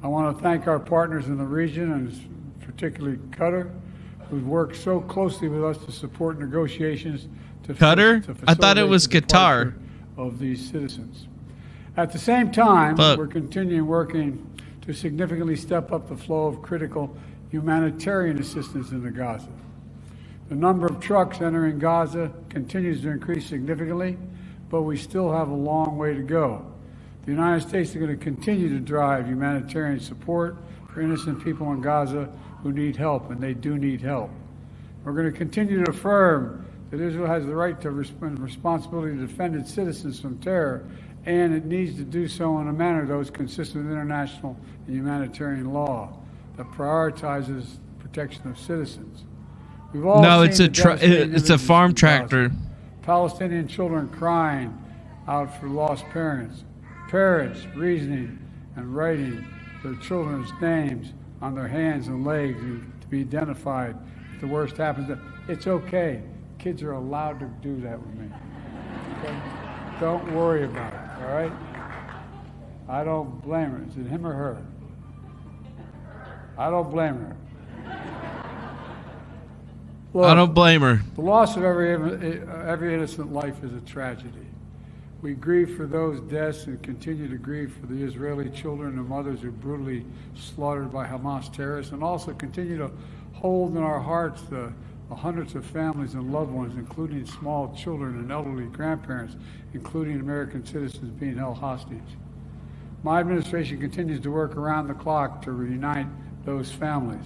I want to thank our partners in the region, and particularly Qatar, who's worked so closely with us to support negotiations to
Qatar?
to
I thought it was
facilitate the
Qatar.
departure of these citizens. At the same time,
But-
we're continuing working to significantly step up the flow of critical humanitarian assistance into Gaza. The number of trucks entering Gaza continues to increase significantly, but we still have a long way to go. The United States is going to continue to drive humanitarian support for innocent people in Gaza who need help, and they do need help. We're going to continue to affirm that Israel has the right to and responsibility to defend its citizens from terror, and it needs to do so in a manner that is consistent with international and humanitarian law that prioritizes protection of citizens. We've all
No,
seen
it's
the
a
devastating
it's a
images
farm
from
tractor.
Gaza. Palestinian children crying out for lost parents, parents reasoning and writing their children's names on their hands and legs to be identified if the worst happens. It's okay. Kids are allowed to do that with me. Okay? Don't worry about it, all right? I don't blame her. Is it him or her? I don't blame her. Look,
I don't blame her.
the loss of every innocent life is a tragedy. We grieve for those deaths and continue to grieve for the Israeli children and mothers who were brutally slaughtered by Hamas terrorists, and also continue to hold in our hearts the hundreds of families and loved ones, including small children and elderly grandparents, including American citizens being held hostage. My administration continues to work around the clock to reunite those families.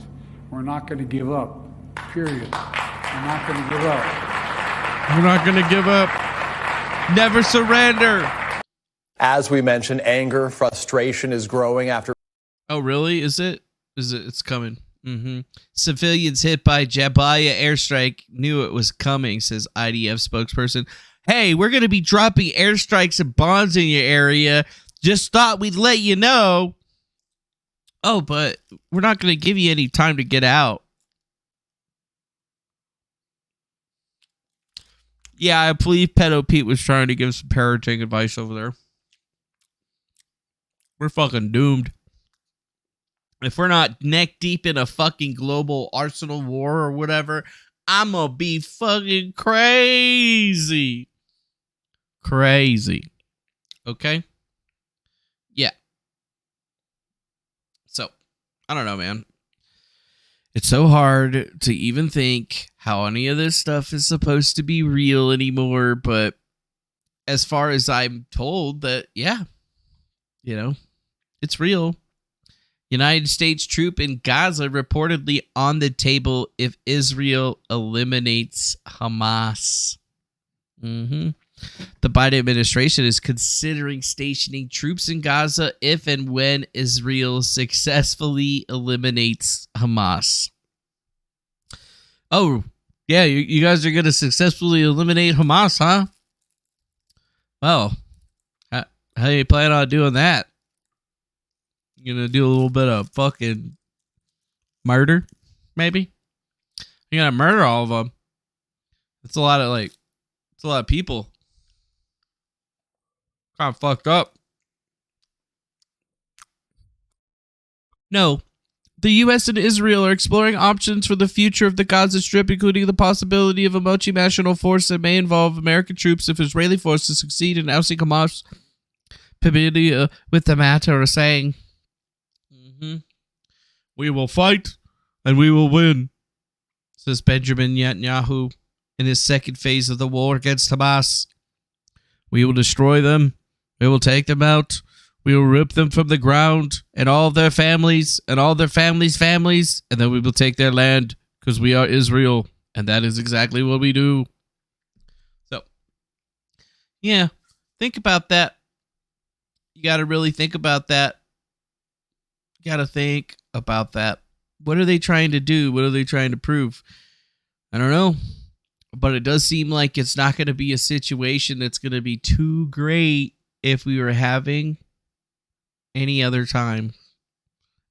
We're not going to give up, period. We're not going to give up.
We're not going to give up. Never surrender.
As we mentioned, anger, frustration is growing after.
Oh, really? Is it? It's coming. Civilians hit by Jabalia airstrike knew it was coming, says IDF spokesperson. Hey, we're going to be dropping airstrikes and bombs in your area Just thought we'd let you know. Oh, but we're not going to give you any time to get out. Yeah, I believe Pedo Pete was trying to give some parenting advice over there. We're fucking doomed. If we're not neck deep in a fucking global arsenal war or whatever, I'm gonna be fucking crazy. Crazy. Okay? Yeah. So, I don't know, man. It's so hard to even think how any of this stuff is supposed to be real anymore, but as far as I'm told that, yeah, you know, it's real. United States troop in Gaza reportedly on the table if Israel eliminates Hamas. The Biden administration is considering stationing troops in Gaza if and when Israel successfully eliminates Hamas. Oh, yeah, you guys are going to successfully eliminate Hamas, huh? Well, how do you plan on doing that? You going to do a little bit of fucking murder, maybe? You're going to murder all of them. It's a lot of people. Kind of fucked up. No. The U.S. and Israel are exploring options for the future of the Gaza Strip, including the possibility of a multinational force that may involve American troops if Israeli forces succeed in ousting Hamas. With the matter of saying, we will fight and we will win, says Benjamin Netanyahu in his second phase of the war against Hamas. We will destroy them. We will take them out. We will rip them from the ground and all their families and all their families' families, and then we will take their land because we are Israel, and that is exactly what we do. So, yeah, think about that. You got to really think about that. You got to think about that. What are they trying to do? What are they trying to prove? I don't know. But it does seem like it's not going to be a situation that's going to be too great if we were having any other time,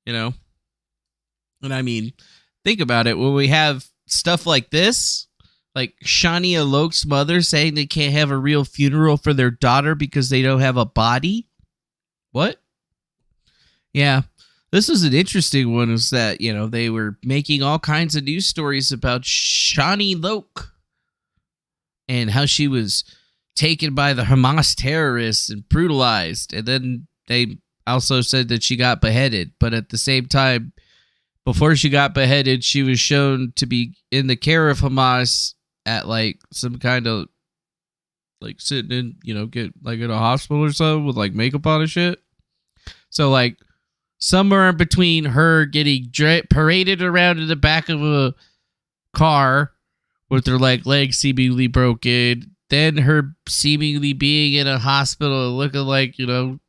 you know? And I mean, think about it. When we have stuff like this, like Shani Alok's mother saying they can't have a real funeral for their daughter because they don't have a body. What? Yeah. This is an interesting one, is that, you know, they were making all kinds of news stories about Shani Alok and how she was taken by the Hamas terrorists and brutalized. And then they also said that she got beheaded. But at the same time, before she got beheaded, she was shown to be in the care of Hamas at like some kind of like sitting in, you know, get like in a hospital or something with like makeup on and shit. So like somewhere in between her getting paraded around in the back of a car with her like legs seemingly broken, then her seemingly being in a hospital looking like, you know,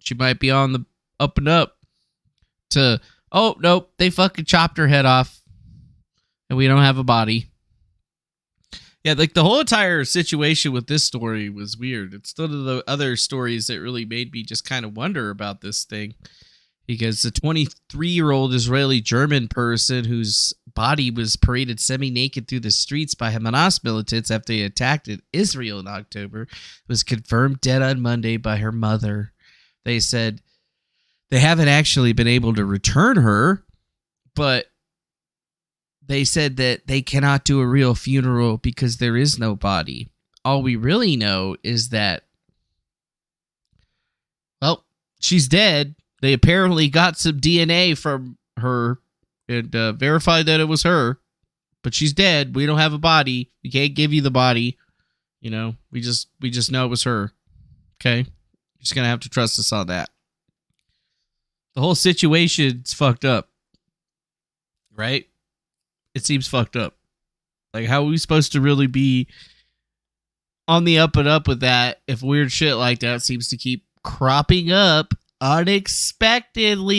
she might be on the up and up, to, oh, nope, they fucking chopped her head off and we don't have a body. Yeah, like the whole entire situation with this story was weird. It's one of the other stories that really made me just kind of wonder about this thing. Because the 23-year-old Israeli-German person whose body was paraded semi-naked through the streets by Hamas militants after they attacked Israel in October was confirmed dead on Monday by her mother. They said they haven't actually been able to return her, but they said that they cannot do a real funeral because there is no body. All we really know is that, well, she's dead. They apparently got some DNA from her and verified that it was her, but she's dead. We don't have a body. We can't give you the body. You know, we just know it was her. Okay? You're just going to have to trust us on that. The whole situation's fucked up. Right? It seems fucked up. Like, how are we supposed to really be on the up and up with that if weird shit like that seems to keep cropping up unexpectedly?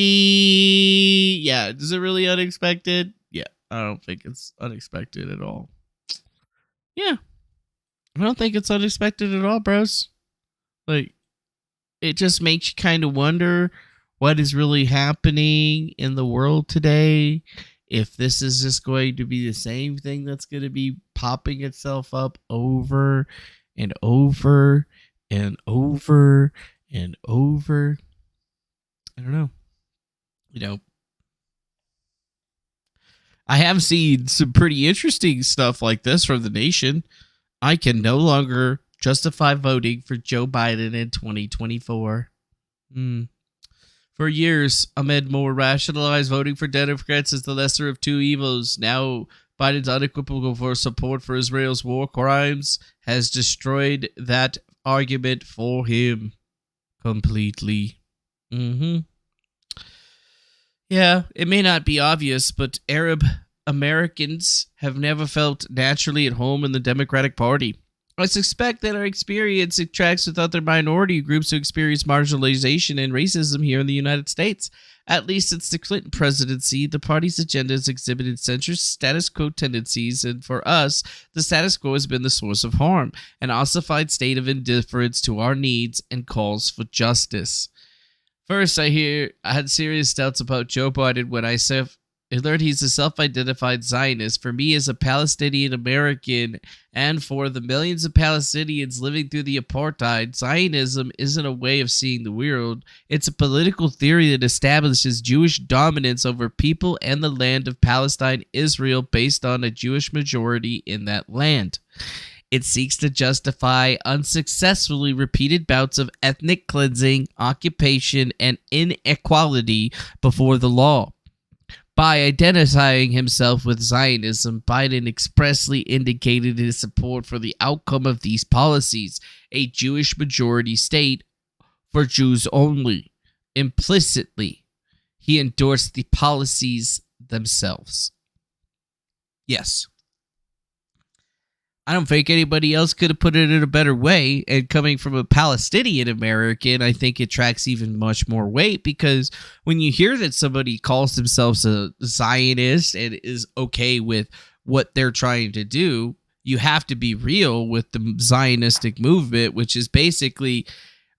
Yeah, is it really unexpected? Yeah, I don't think it's unexpected at all. Yeah, I don't think it's unexpected at all, bros. Like, it just makes you kind of wonder what is really happening in the world today. If this is just going to be the same thing that's going to be popping itself up over and over and over and over. I don't know. I have seen some pretty interesting stuff like this from the nation. I can no longer justify voting for Joe Biden in 2024. For years, Ahmed Moore rationalized voting for Democrats as the lesser of two evils. Now, Biden's unequivocal support for Israel's war crimes has destroyed that argument for him completely. Yeah, it may not be obvious, but Arab Americans have never felt naturally at home in the Democratic Party. I suspect that our experience tracks with other minority groups who experience marginalization and racism here in the United States. At least since the Clinton presidency, the party's agenda has exhibited centrist status quo tendencies, and for us, the status quo has been the source of harm, an ossified state of indifference to our needs and calls for justice. First, I had serious doubts about Joe Biden when I learned he's a self-identified Zionist. For me as a Palestinian American and for the millions of Palestinians living through the apartheid, Zionism isn't a way of seeing the world. It's a political theory that establishes Jewish dominance over people and the land of Palestine, Israel, based on a Jewish majority in that land. It seeks to justify unsuccessfully repeated bouts of ethnic cleansing, occupation, and inequality before the law. By identifying himself with Zionism, Biden expressly indicated his support for the outcome of these policies, a Jewish majority state for Jews only. Implicitly, he endorsed the policies themselves. Yes. I don't think anybody else could have put it in a better way, and coming from a Palestinian American, I think it tracks even much more weight, because when you hear that somebody calls themselves a Zionist and is okay with what they're trying to do, you have to be real with the Zionistic movement, which is basically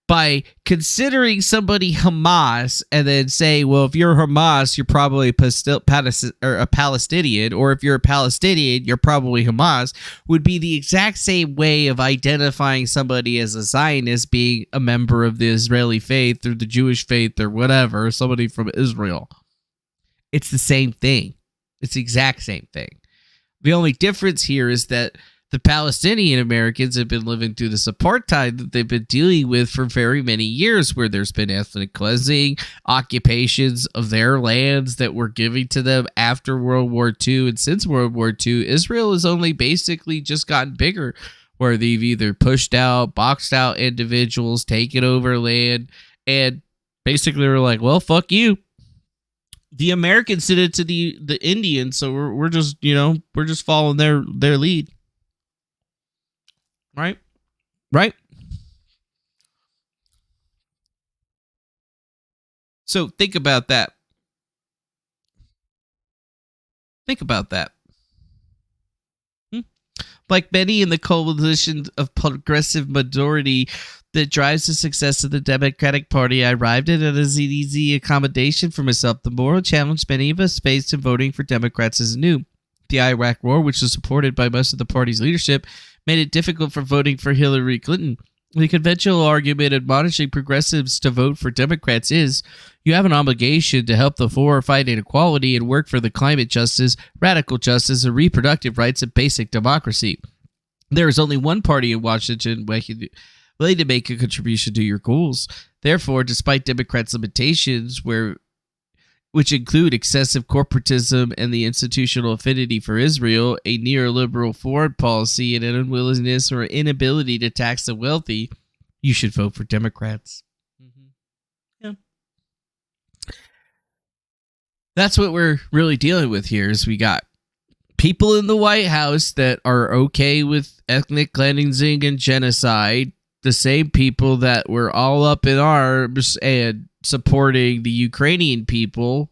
by considering somebody Hamas and then say, well, if you're Hamas, you're probably a Palestinian, or if you're a Palestinian, you're probably Hamas, would be the exact same way of identifying somebody as a Zionist being a member of the Israeli faith or the Jewish faith or whatever, somebody from Israel. It's the same thing. It's the exact same thing. The only difference here is that the Palestinian Americans have been living through this apartheid that they've been dealing with for very many years, where there's been ethnic cleansing, occupations of their lands that were given to them after World War II. And since World War II, Israel has only basically just gotten bigger, where they've either pushed out, boxed out individuals, taken over land, and basically were like, well, fuck you. The Americans did it to the Indians, so we're just following their lead. Right? So think about that. Like many in the coalition of progressive majority that drives the success of the Democratic Party, I arrived at it as an easy accommodation for myself. The moral challenge many of us faced in voting for Democrats is new. The Iraq War, which was supported by most of the party's leadership, made it difficult for voting for Hillary Clinton. The conventional argument admonishing progressives to vote for Democrats is, you have an obligation to help the poor fight inequality and work for the climate justice, radical justice, and reproductive rights and basic democracy. There is only one party in Washington willing to make a contribution to your goals. Therefore, despite Democrats' limitations, which include excessive corporatism and the institutional affinity for Israel, a neoliberal foreign policy, and an unwillingness or inability to tax the wealthy, you should vote for Democrats. Yeah. That's what we're really dealing with here, is we got people in the White House that are okay with ethnic cleansing and genocide, the same people that were all up in arms and supporting the Ukrainian people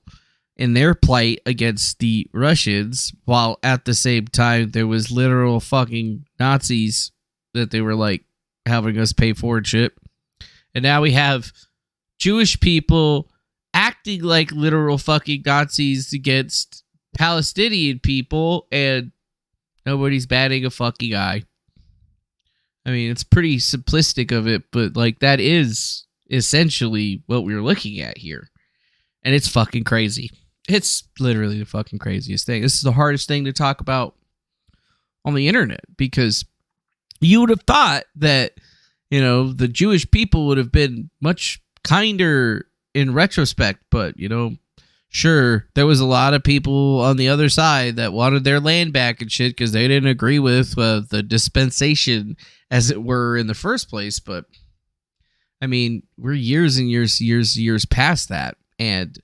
in their plight against the Russians, while at the same time there was literal fucking Nazis that they were like having us pay for and shit. And now we have Jewish people acting like literal fucking Nazis against Palestinian people, and nobody's batting a fucking eye. I mean, it's pretty simplistic of it, but like that is essentially what we're looking at here. And it's fucking crazy. It's literally the fucking craziest thing. This is the hardest thing to talk about on the internet, because you would have thought that, you know, the Jewish people would have been much kinder in retrospect, but, you know, sure, there was a lot of people on the other side that wanted their land back and shit because they didn't agree with the dispensation, as it were, in the first place. But, I mean, we're years and years past that. And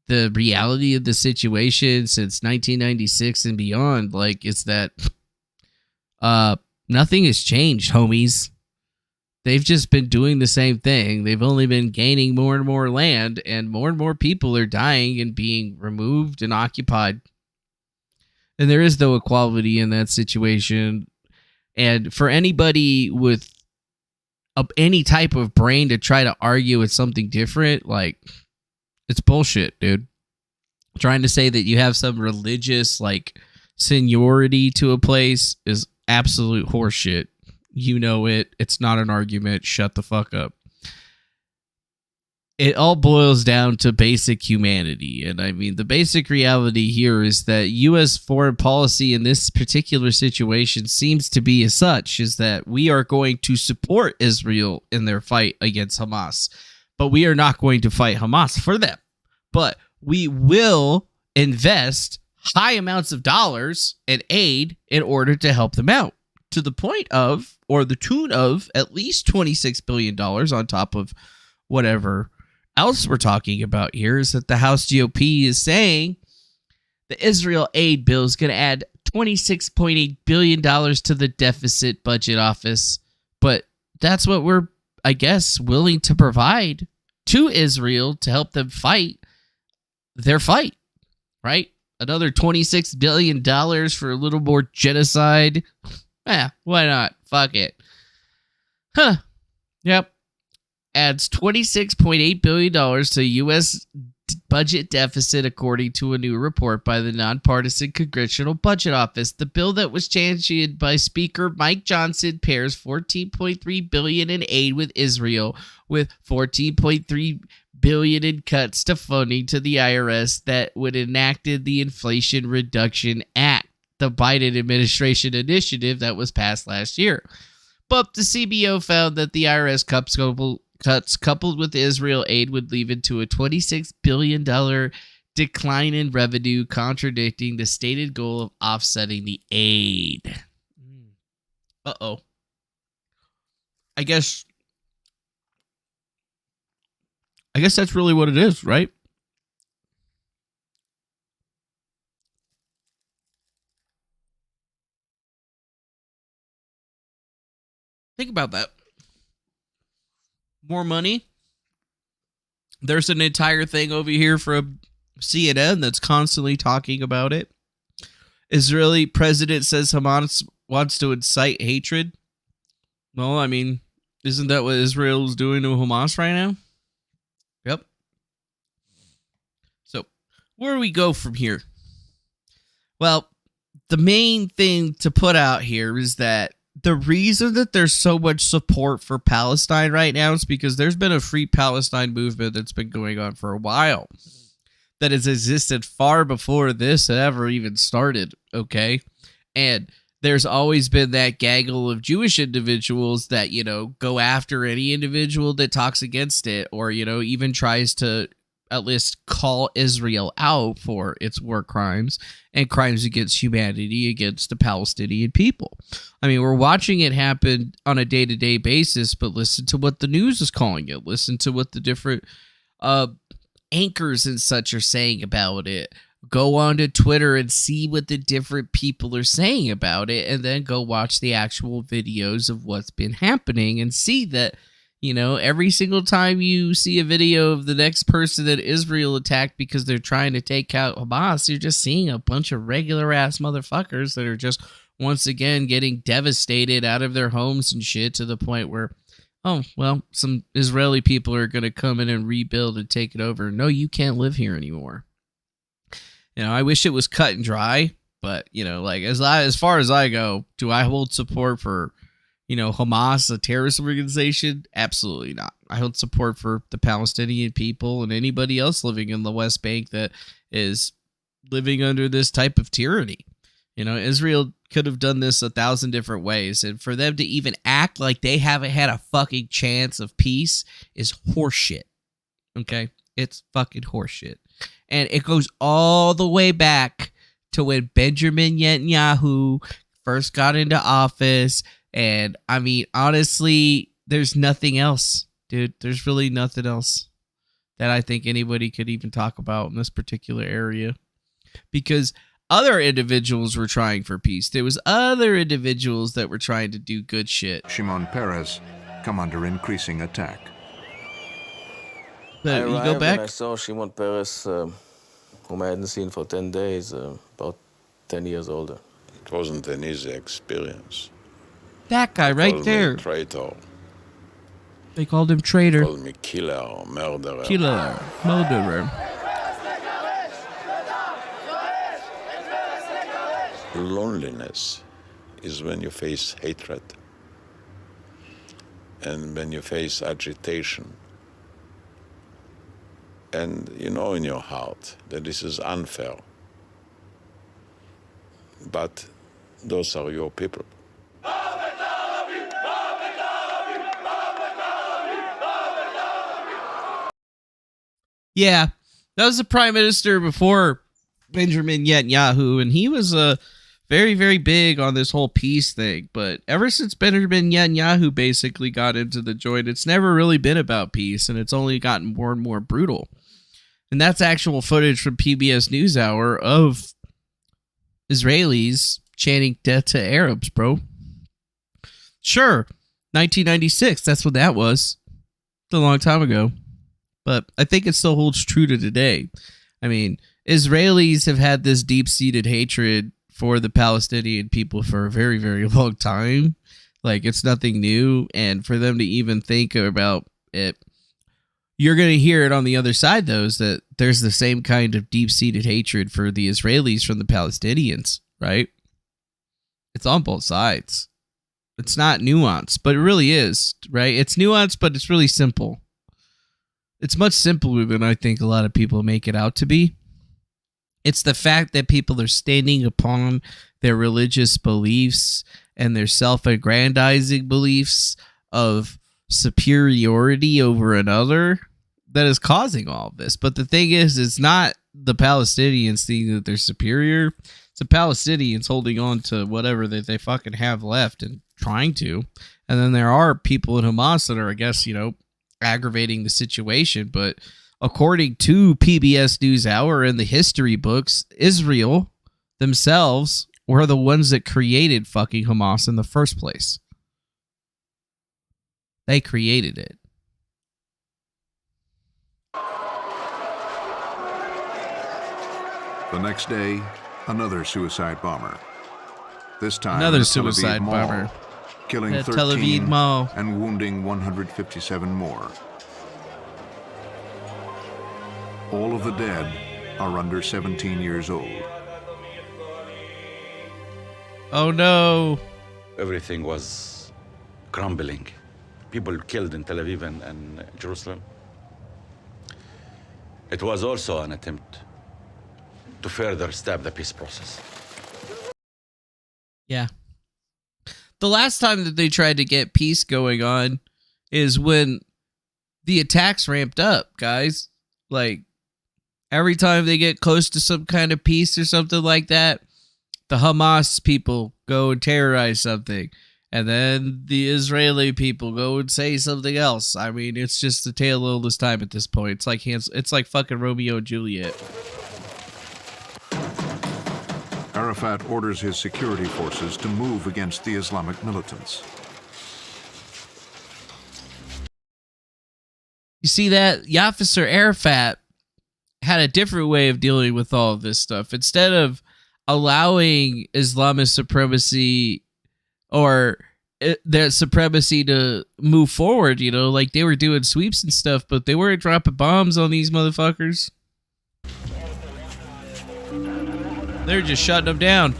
the reality of the situation since 1996 and beyond, like, is that nothing has changed, homies. They've just been doing the same thing. They've only been gaining more and more land, and more people are dying and being removed and occupied. And there is no equality in that situation. And for anybody with any type of brain to try to argue with something different, like, it's bullshit, dude. Trying to say that you have some religious, like, seniority to a place is absolute horseshit. You know it. It's not an argument. Shut the fuck up. It all boils down to basic humanity. And I mean, the basic reality here is that U.S. foreign policy in this particular situation seems to be as such, is that we are going to support Israel in their fight against Hamas. But we are not going to fight Hamas for them. But we will invest high amounts of dollars and aid in order to help them out, to the point of, or the tune of, at least $26 billion on top of whatever else we're talking about here. Is that the House GOP is saying the Israel aid bill is going to add $26.8 billion to the deficit budget office. But that's what we're, I guess, willing to provide to Israel to help them fight their fight, right? Another $26 billion for a little more genocide. Why not? Fuck it. Huh. Yep. Adds $26.8 billion to U.S. budget deficit, according to a new report by the nonpartisan Congressional Budget Office. The bill that was championed by Speaker Mike Johnson pairs $14.3 billion in aid with Israel with $14.3 billion in cuts to funding to the IRS that would enacted the Inflation Reduction Act, the Biden administration initiative that was passed last year. But the CBO found that the IRS cuts coupled with Israel aid would lead into a $26 billion decline in revenue, contradicting the stated goal of offsetting the aid. Uh-oh. I guess that's really what it is, right? Think about that. More money. There's an entire thing over here from CNN that's constantly talking about it. Israeli president says Hamas wants to incite hatred. Well, I mean, isn't that what Israel is doing to Hamas right now? Yep. So, where do we go from here? Well, the main thing to put out here is that the reason that there's so much support for Palestine right now is because there's been a Free Palestine movement that's been going on for a while, that has existed far before this ever even started, okay? And there's always been that gaggle of Jewish individuals that, you know, go after any individual that talks against it, or, you know, even tries to at least call Israel out for its war crimes and crimes against humanity against the Palestinian people. I mean, we're watching it happen on a day-to-day basis, but listen to what the news is calling it. Listen to what the different anchors and such are saying about it. Go on to Twitter and see what the different people are saying about it, and then go watch the actual videos of what's been happening and see that, you know, every single time you see a video of the next person that Israel attacked because they're trying to take out Hamas, you're just seeing a bunch of regular-ass motherfuckers that are just, once again, getting devastated out of their homes and shit, to the point where oh, well, some Israeli people are going to come in and rebuild and take it over. No, you can't live here anymore. I wish it was cut and dry, but, like as far as I go, do I hold support for, Hamas, a terrorist organization? Absolutely not. I hold support for the Palestinian people and anybody else living in the West Bank that is living under this type of tyranny. Israel could have done this 1,000 different ways, and for them to even act like they haven't had a fucking chance of peace is horseshit. Okay? It's fucking horseshit. And it goes all the way back to when Benjamin Netanyahu first got into office, and I mean, honestly, there's nothing else, dude. There's really nothing else that I think anybody could even talk about in this particular area, because other individuals were trying for peace. There was other individuals that were trying to do good shit.
Shimon Peres come under increasing attack.
But you go back.
I saw Shimon Peres, whom I hadn't seen for 10 days, about 10 years older.
It wasn't an easy experience.
That guy right there.
Traitor.
They called him traitor.
They called me killer, murderer.
Murderer.
Loneliness is when you face hatred and when you face agitation. And you know in your heart that this is unfair. But those are your people.
Yeah, that was the prime minister before Benjamin Netanyahu, and he was very, very big on this whole peace thing. But ever since Benjamin Netanyahu basically got into the joint, it's never really been about peace, and it's only gotten more and more brutal. And that's actual footage from PBS NewsHour of Israelis chanting death to Arabs, bro. Sure, 1996, that's what that was. It's a long time ago. But I think it still holds true to today. I mean, Israelis have had this deep-seated hatred for the Palestinian people for a very, very long time. Like, it's nothing new. And for them to even think about it, you're going to hear it on the other side, though, is that there's the same kind of deep-seated hatred for the Israelis from the Palestinians, right? It's on both sides. It's not nuanced, but it really is, right? It's nuanced, but it's really simple. It's much simpler than I think a lot of people make it out to be. It's the fact that people are standing upon their religious beliefs and their self-aggrandizing beliefs of superiority over another that is causing all of this. But the thing is, it's not the Palestinians thinking that they're superior. It's the Palestinians holding on to whatever that they fucking have left and trying to. And then there are people in Hamas that are, I guess, aggravating the situation. But according to PBS NewsHour and the history books, Israel themselves were the ones that created fucking Hamas in the first place. They created it.
The next day, another suicide bomber. This time,
Another
the Tel Aviv
suicide
Mall,
bomber.
killing
The
13
Tel Aviv Mall.
and wounding 157 more. All of the dead are under 17 years old.
Oh no.
Everything was crumbling. People killed in Tel Aviv and Jerusalem. It was also an attempt to further stab the peace process.
Yeah. The last time that they tried to get peace going on is when the attacks ramped up, guys. Like, every time they get close to some kind of peace or something like that, the Hamas people go and terrorize something. And then the Israeli people go and say something else. I mean, it's just the tale of this time at this point. It's like fucking Romeo and Juliet.
Arafat orders his security forces to move against the Islamic militants.
You see that? Yasser Arafat had a different way of dealing with all of this stuff. Instead of allowing Islamist supremacy or their supremacy to move forward, you know, like they were doing sweeps and stuff, but they weren't dropping bombs on these motherfuckers. They're just shutting them down.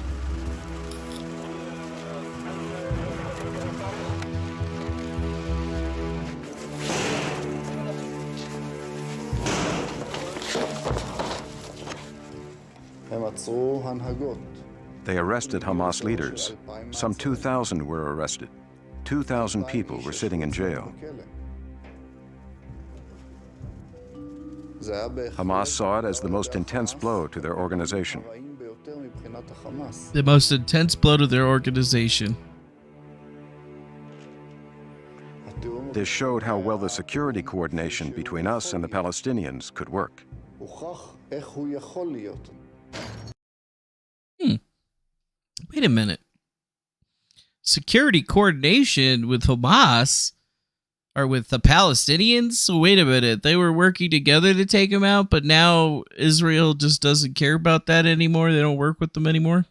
They arrested Hamas leaders. Some 2,000 were arrested. 2,000 people were sitting in jail. Hamas saw it as the most intense blow to their organization.
The most intense blow to their organization.
This showed how well the security coordination between us and the Palestinians could work.
Wait a minute. Security coordination with Hamas or with the Palestinians? So wait a minute. They were working together to take them out, but now Israel just doesn't care about that anymore. They don't work with them anymore.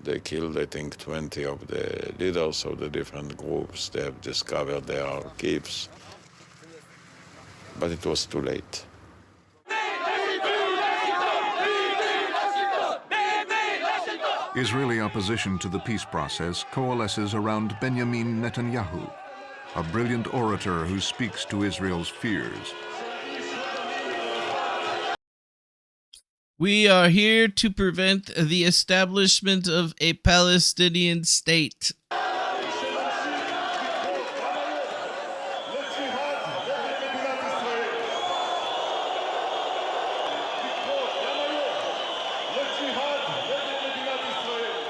They killed, I think, 20 of the leaders of the different groups. They have discovered their archives. But it was too late.
Israeli opposition to the peace process coalesces around Benjamin Netanyahu, a brilliant orator who speaks to Israel's fears.
We are here to prevent the establishment of a Palestinian state.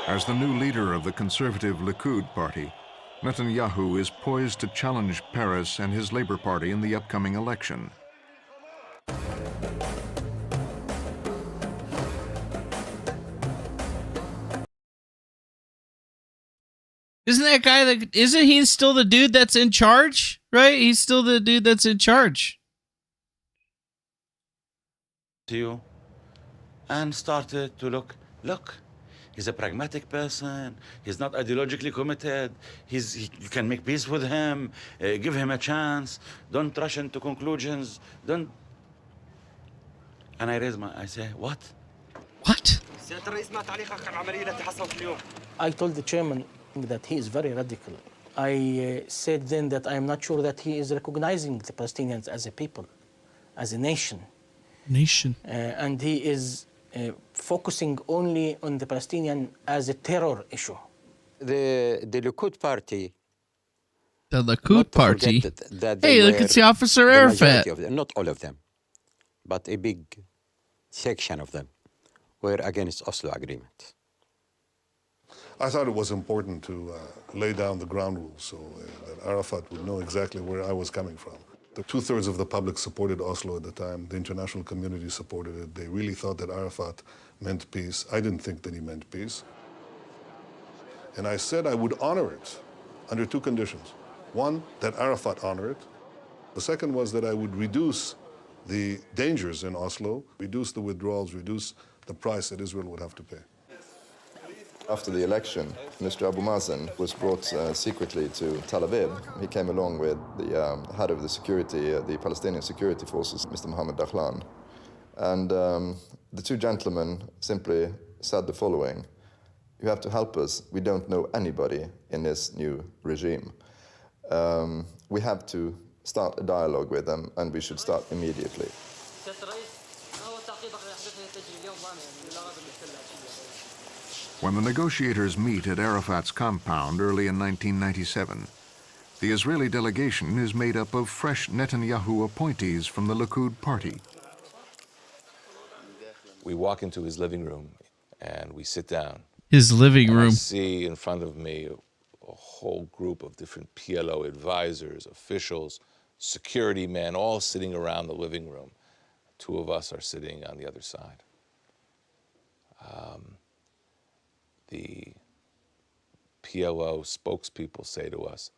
As the new leader of the conservative Likud party, Netanyahu is poised to challenge Peres and his Labor Party in the upcoming election.
Isn't he still the dude that's in charge? Right? He's still the dude that's in charge.
To you and started to look, he's a pragmatic person. He's not ideologically committed. You can make peace with him. Give him a chance. Don't rush into conclusions. Don't. And I say, what?
What?
I told the chairman that he is very radical. I said then that I am not sure that he is recognizing the Palestinians as a people, as a nation. And he is focusing only on the Palestinian as a terror issue.
The Likud party.
The Likud party? Hey, look, it's the Officer Arafat.
Not all of them, but a big section of them were against Oslo Agreement.
I thought it was important to lay down the ground rules so that Arafat would know exactly where I was coming from. The 2/3 of the public supported Oslo at the time. The international community supported it. They really thought that Arafat meant peace. I didn't think that he meant peace. And I said I would honor it under two conditions. One, that Arafat honor it. The second was that I would reduce the dangers in Oslo, reduce the withdrawals, reduce the price that Israel would have to pay.
After the election, Mr. Abu Mazen was brought secretly to Tel Aviv. He came along with the head of the security, the Palestinian security forces, Mr. Mohammed Dakhlan. And the two gentlemen simply said the following: "You have to help us. We don't know anybody in this new regime. We have to start a dialogue with them, and we should start immediately."
When the negotiators meet at Arafat's compound early in 1997, the Israeli delegation is made up of fresh Netanyahu appointees from the Likud party.
We walk into his living room and we sit down.
His living room.
I see in front of me a whole group of different PLO advisors, officials, security men, all sitting around the living room. Two of us are sitting on the other side. The PLO spokespeople say to us,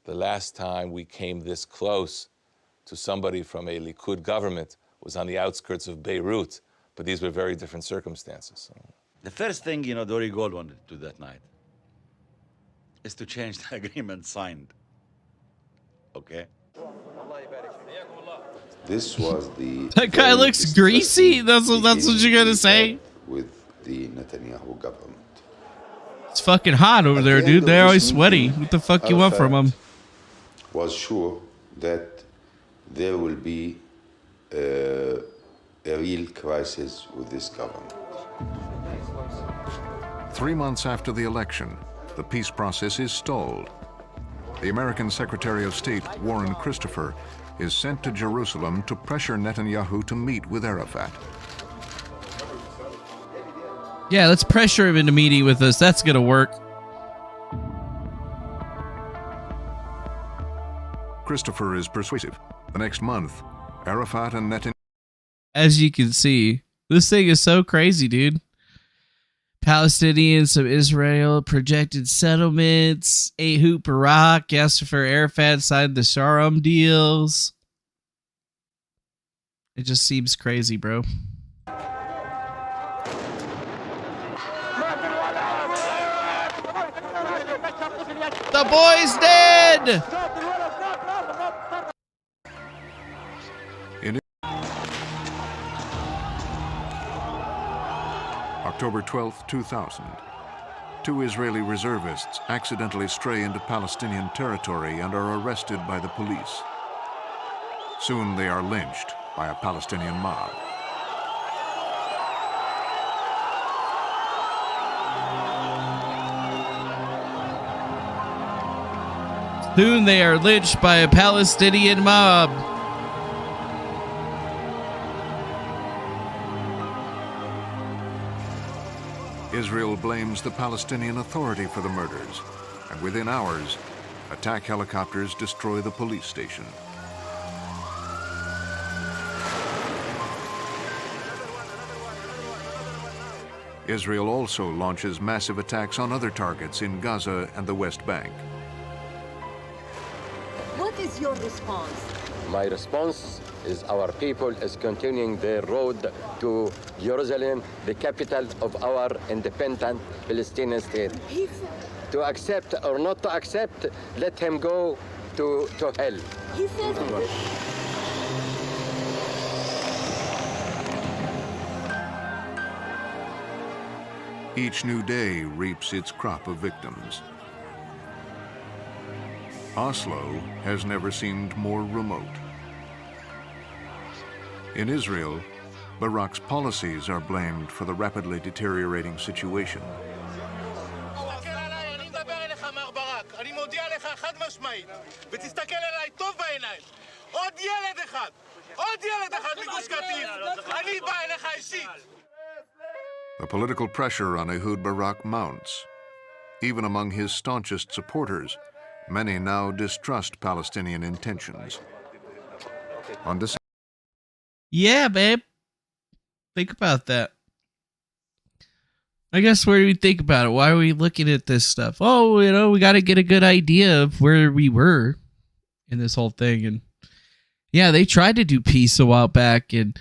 the last time we came this close to somebody from a Likud government was on the outskirts of Beirut, but these were very different circumstances.
The first thing, Dori Gold wanted to do that night is to change the agreement signed. Okay?
This was the
That guy looks greasy. That's what you're gonna say.
With the Netanyahu government.
It's fucking hot over there, dude. They're always sweaty. What the fuck you want from them?
Was sure that there will be a real crisis with this government.
3 months after the election, the peace process is stalled. The American Secretary of State, Warren Christopher, is sent to Jerusalem to pressure Netanyahu to meet with Arafat.
Yeah, let's pressure him into meeting with us. That's gonna work.
Christopher is persuasive. The next month, Arafat and Netanyahu...
As you can see, this thing is so crazy, dude. Palestinians of Israel projected settlements. Ehud Barak, Yasser Arafat signed the Sharm deals. It just seems crazy, bro. The boy's dead!
In October 12, 2000, 2 Israeli reservists accidentally stray into Palestinian territory and are arrested by the police. Soon they are lynched by a Palestinian mob.
Soon they are lynched by a Palestinian mob.
Israel blames the Palestinian Authority for the murders, and within hours, attack helicopters destroy the police station. Israel also launches massive attacks on other targets in Gaza and the West Bank.
What is your response?
My response is our people is continuing their road to Jerusalem, the capital of our independent Palestinian state. To accept or not to accept, let him go to hell.
He says
Each new day reaps its crop of victims. Oslo has never seemed more remote. In Israel, Barak's policies are blamed for the rapidly deteriorating situation. The political pressure on Ehud Barak mounts. Even among his staunchest supporters, many now distrust Palestinian intentions. On December...
Yeah, babe. Think about that. I guess where do we think about it? Why are we looking at this stuff? Oh, we got to get a good idea of where we were in this whole thing. And yeah, they tried to do peace a while back, and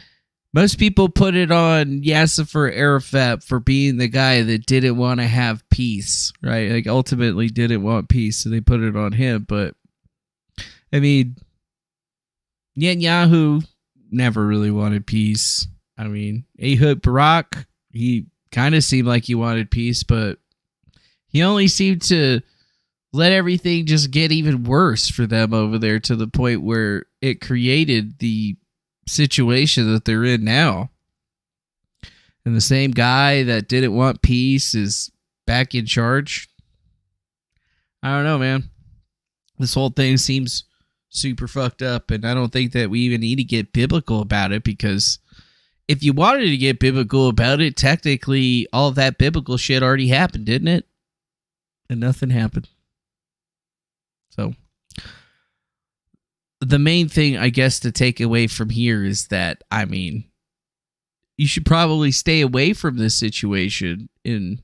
most people put it on Yasser Arafat for being the guy that didn't want to have peace, right? Like ultimately didn't want peace, so they put it on him. But I mean, Netanyahu never really wanted peace. I mean, Ehud Barak, he kind of seemed like he wanted peace, but he only seemed to let everything just get even worse for them over there to the point where it created the situation that they're in now. And the same guy that didn't want peace is back in charge. I don't know, man. This whole thing seems super fucked up, and I don't think that we even need to get biblical about it, because if you wanted to get biblical about it, technically all of that biblical shit already happened, didn't it? And nothing happened. So the main thing, I guess, to take away from here is that, I mean, you should probably stay away from this situation in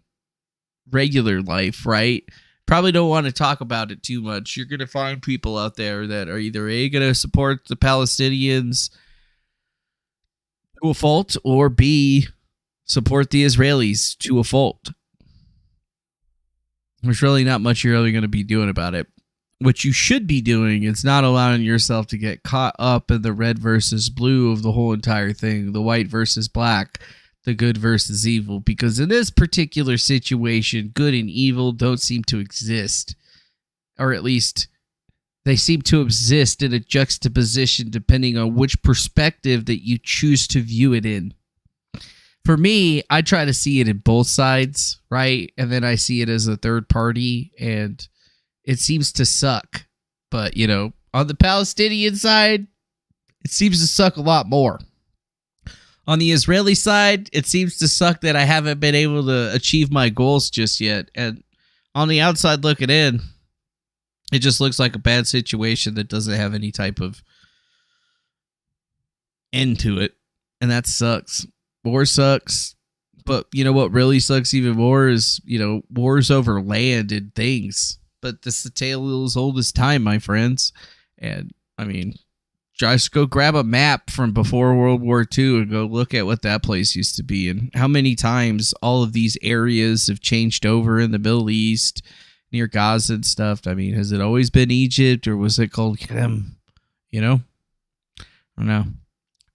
regular life, right? Probably don't want to talk about it too much. You're going to find people out there that are either A, going to support the Palestinians to a fault, or B, support the Israelis to a fault. There's really not much you're really going to be doing about it. What you should be doing is not allowing yourself to get caught up in the red versus blue of the whole entire thing, the white versus black, the good versus evil, because in this particular situation, good and evil don't seem to exist, or at least they seem to exist in a juxtaposition depending on which perspective that you choose to view it in. For me, I try to see it in both sides, right? And then I see it as a third party, and it seems to suck. But, you know, on the Palestinian side, it seems to suck a lot more. On the Israeli side, it seems to suck that I haven't been able to achieve my goals just yet. And on the outside looking in, it just looks like a bad situation that doesn't have any type of end to it. And that sucks. War sucks. But you know what really sucks even more is, you know, wars over land and things. But this is the tale as old as time, my friends. And, I mean, just go grab a map from before World War II and go look at what that place used to be and how many times all of these areas have changed over in the Middle East, near Gaza and stuff. I mean, has it always been Egypt, or was it called Khem? You know? I don't know.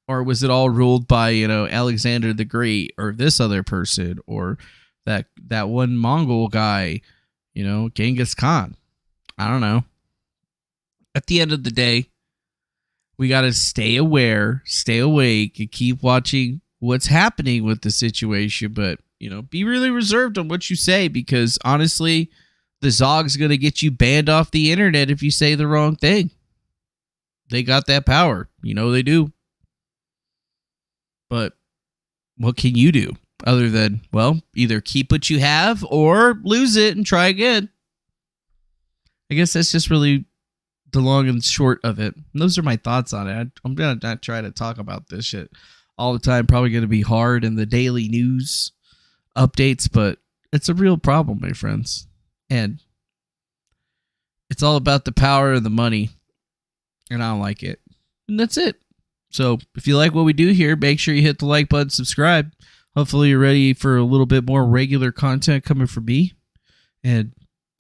Or was it all ruled by, you know, Alexander the Great or this other person or that one Mongol guy, you know, Genghis Khan? I don't know. At the end of the day, we got to stay aware, stay awake, and keep watching what's happening with the situation. But, you know, be really reserved on what you say, because honestly, the Zog's going to get you banned off the internet if you say the wrong thing. They got that power. You know they do. But what can you do other than, well, either keep what you have or lose it and try again? I guess that's just really the long and short of it. And those are my thoughts on it. I'm going to not try to talk about this shit all the time. Probably going to be hard in the daily news updates, but it's a real problem, my friends. And it's all about the power of the money. And I don't like it. And that's it. So if you like what we do here, make sure you hit the like button, subscribe. Hopefully you're ready for a little bit more regular content coming from me. And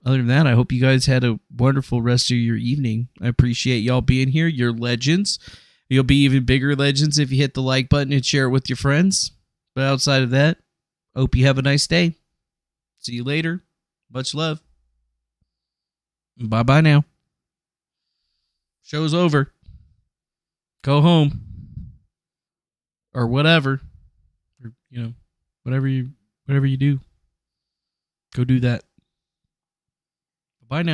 other than that, I hope you guys had a wonderful rest of your evening. I appreciate y'all being here. You're legends. You'll be even bigger legends if you hit the like button and share it with your friends. But outside of that, hope you have a nice day. See you later. Much love. Bye-bye now. Show's over. Go home. Or whatever. Or, you know, whatever you do. Go do that. Bye now.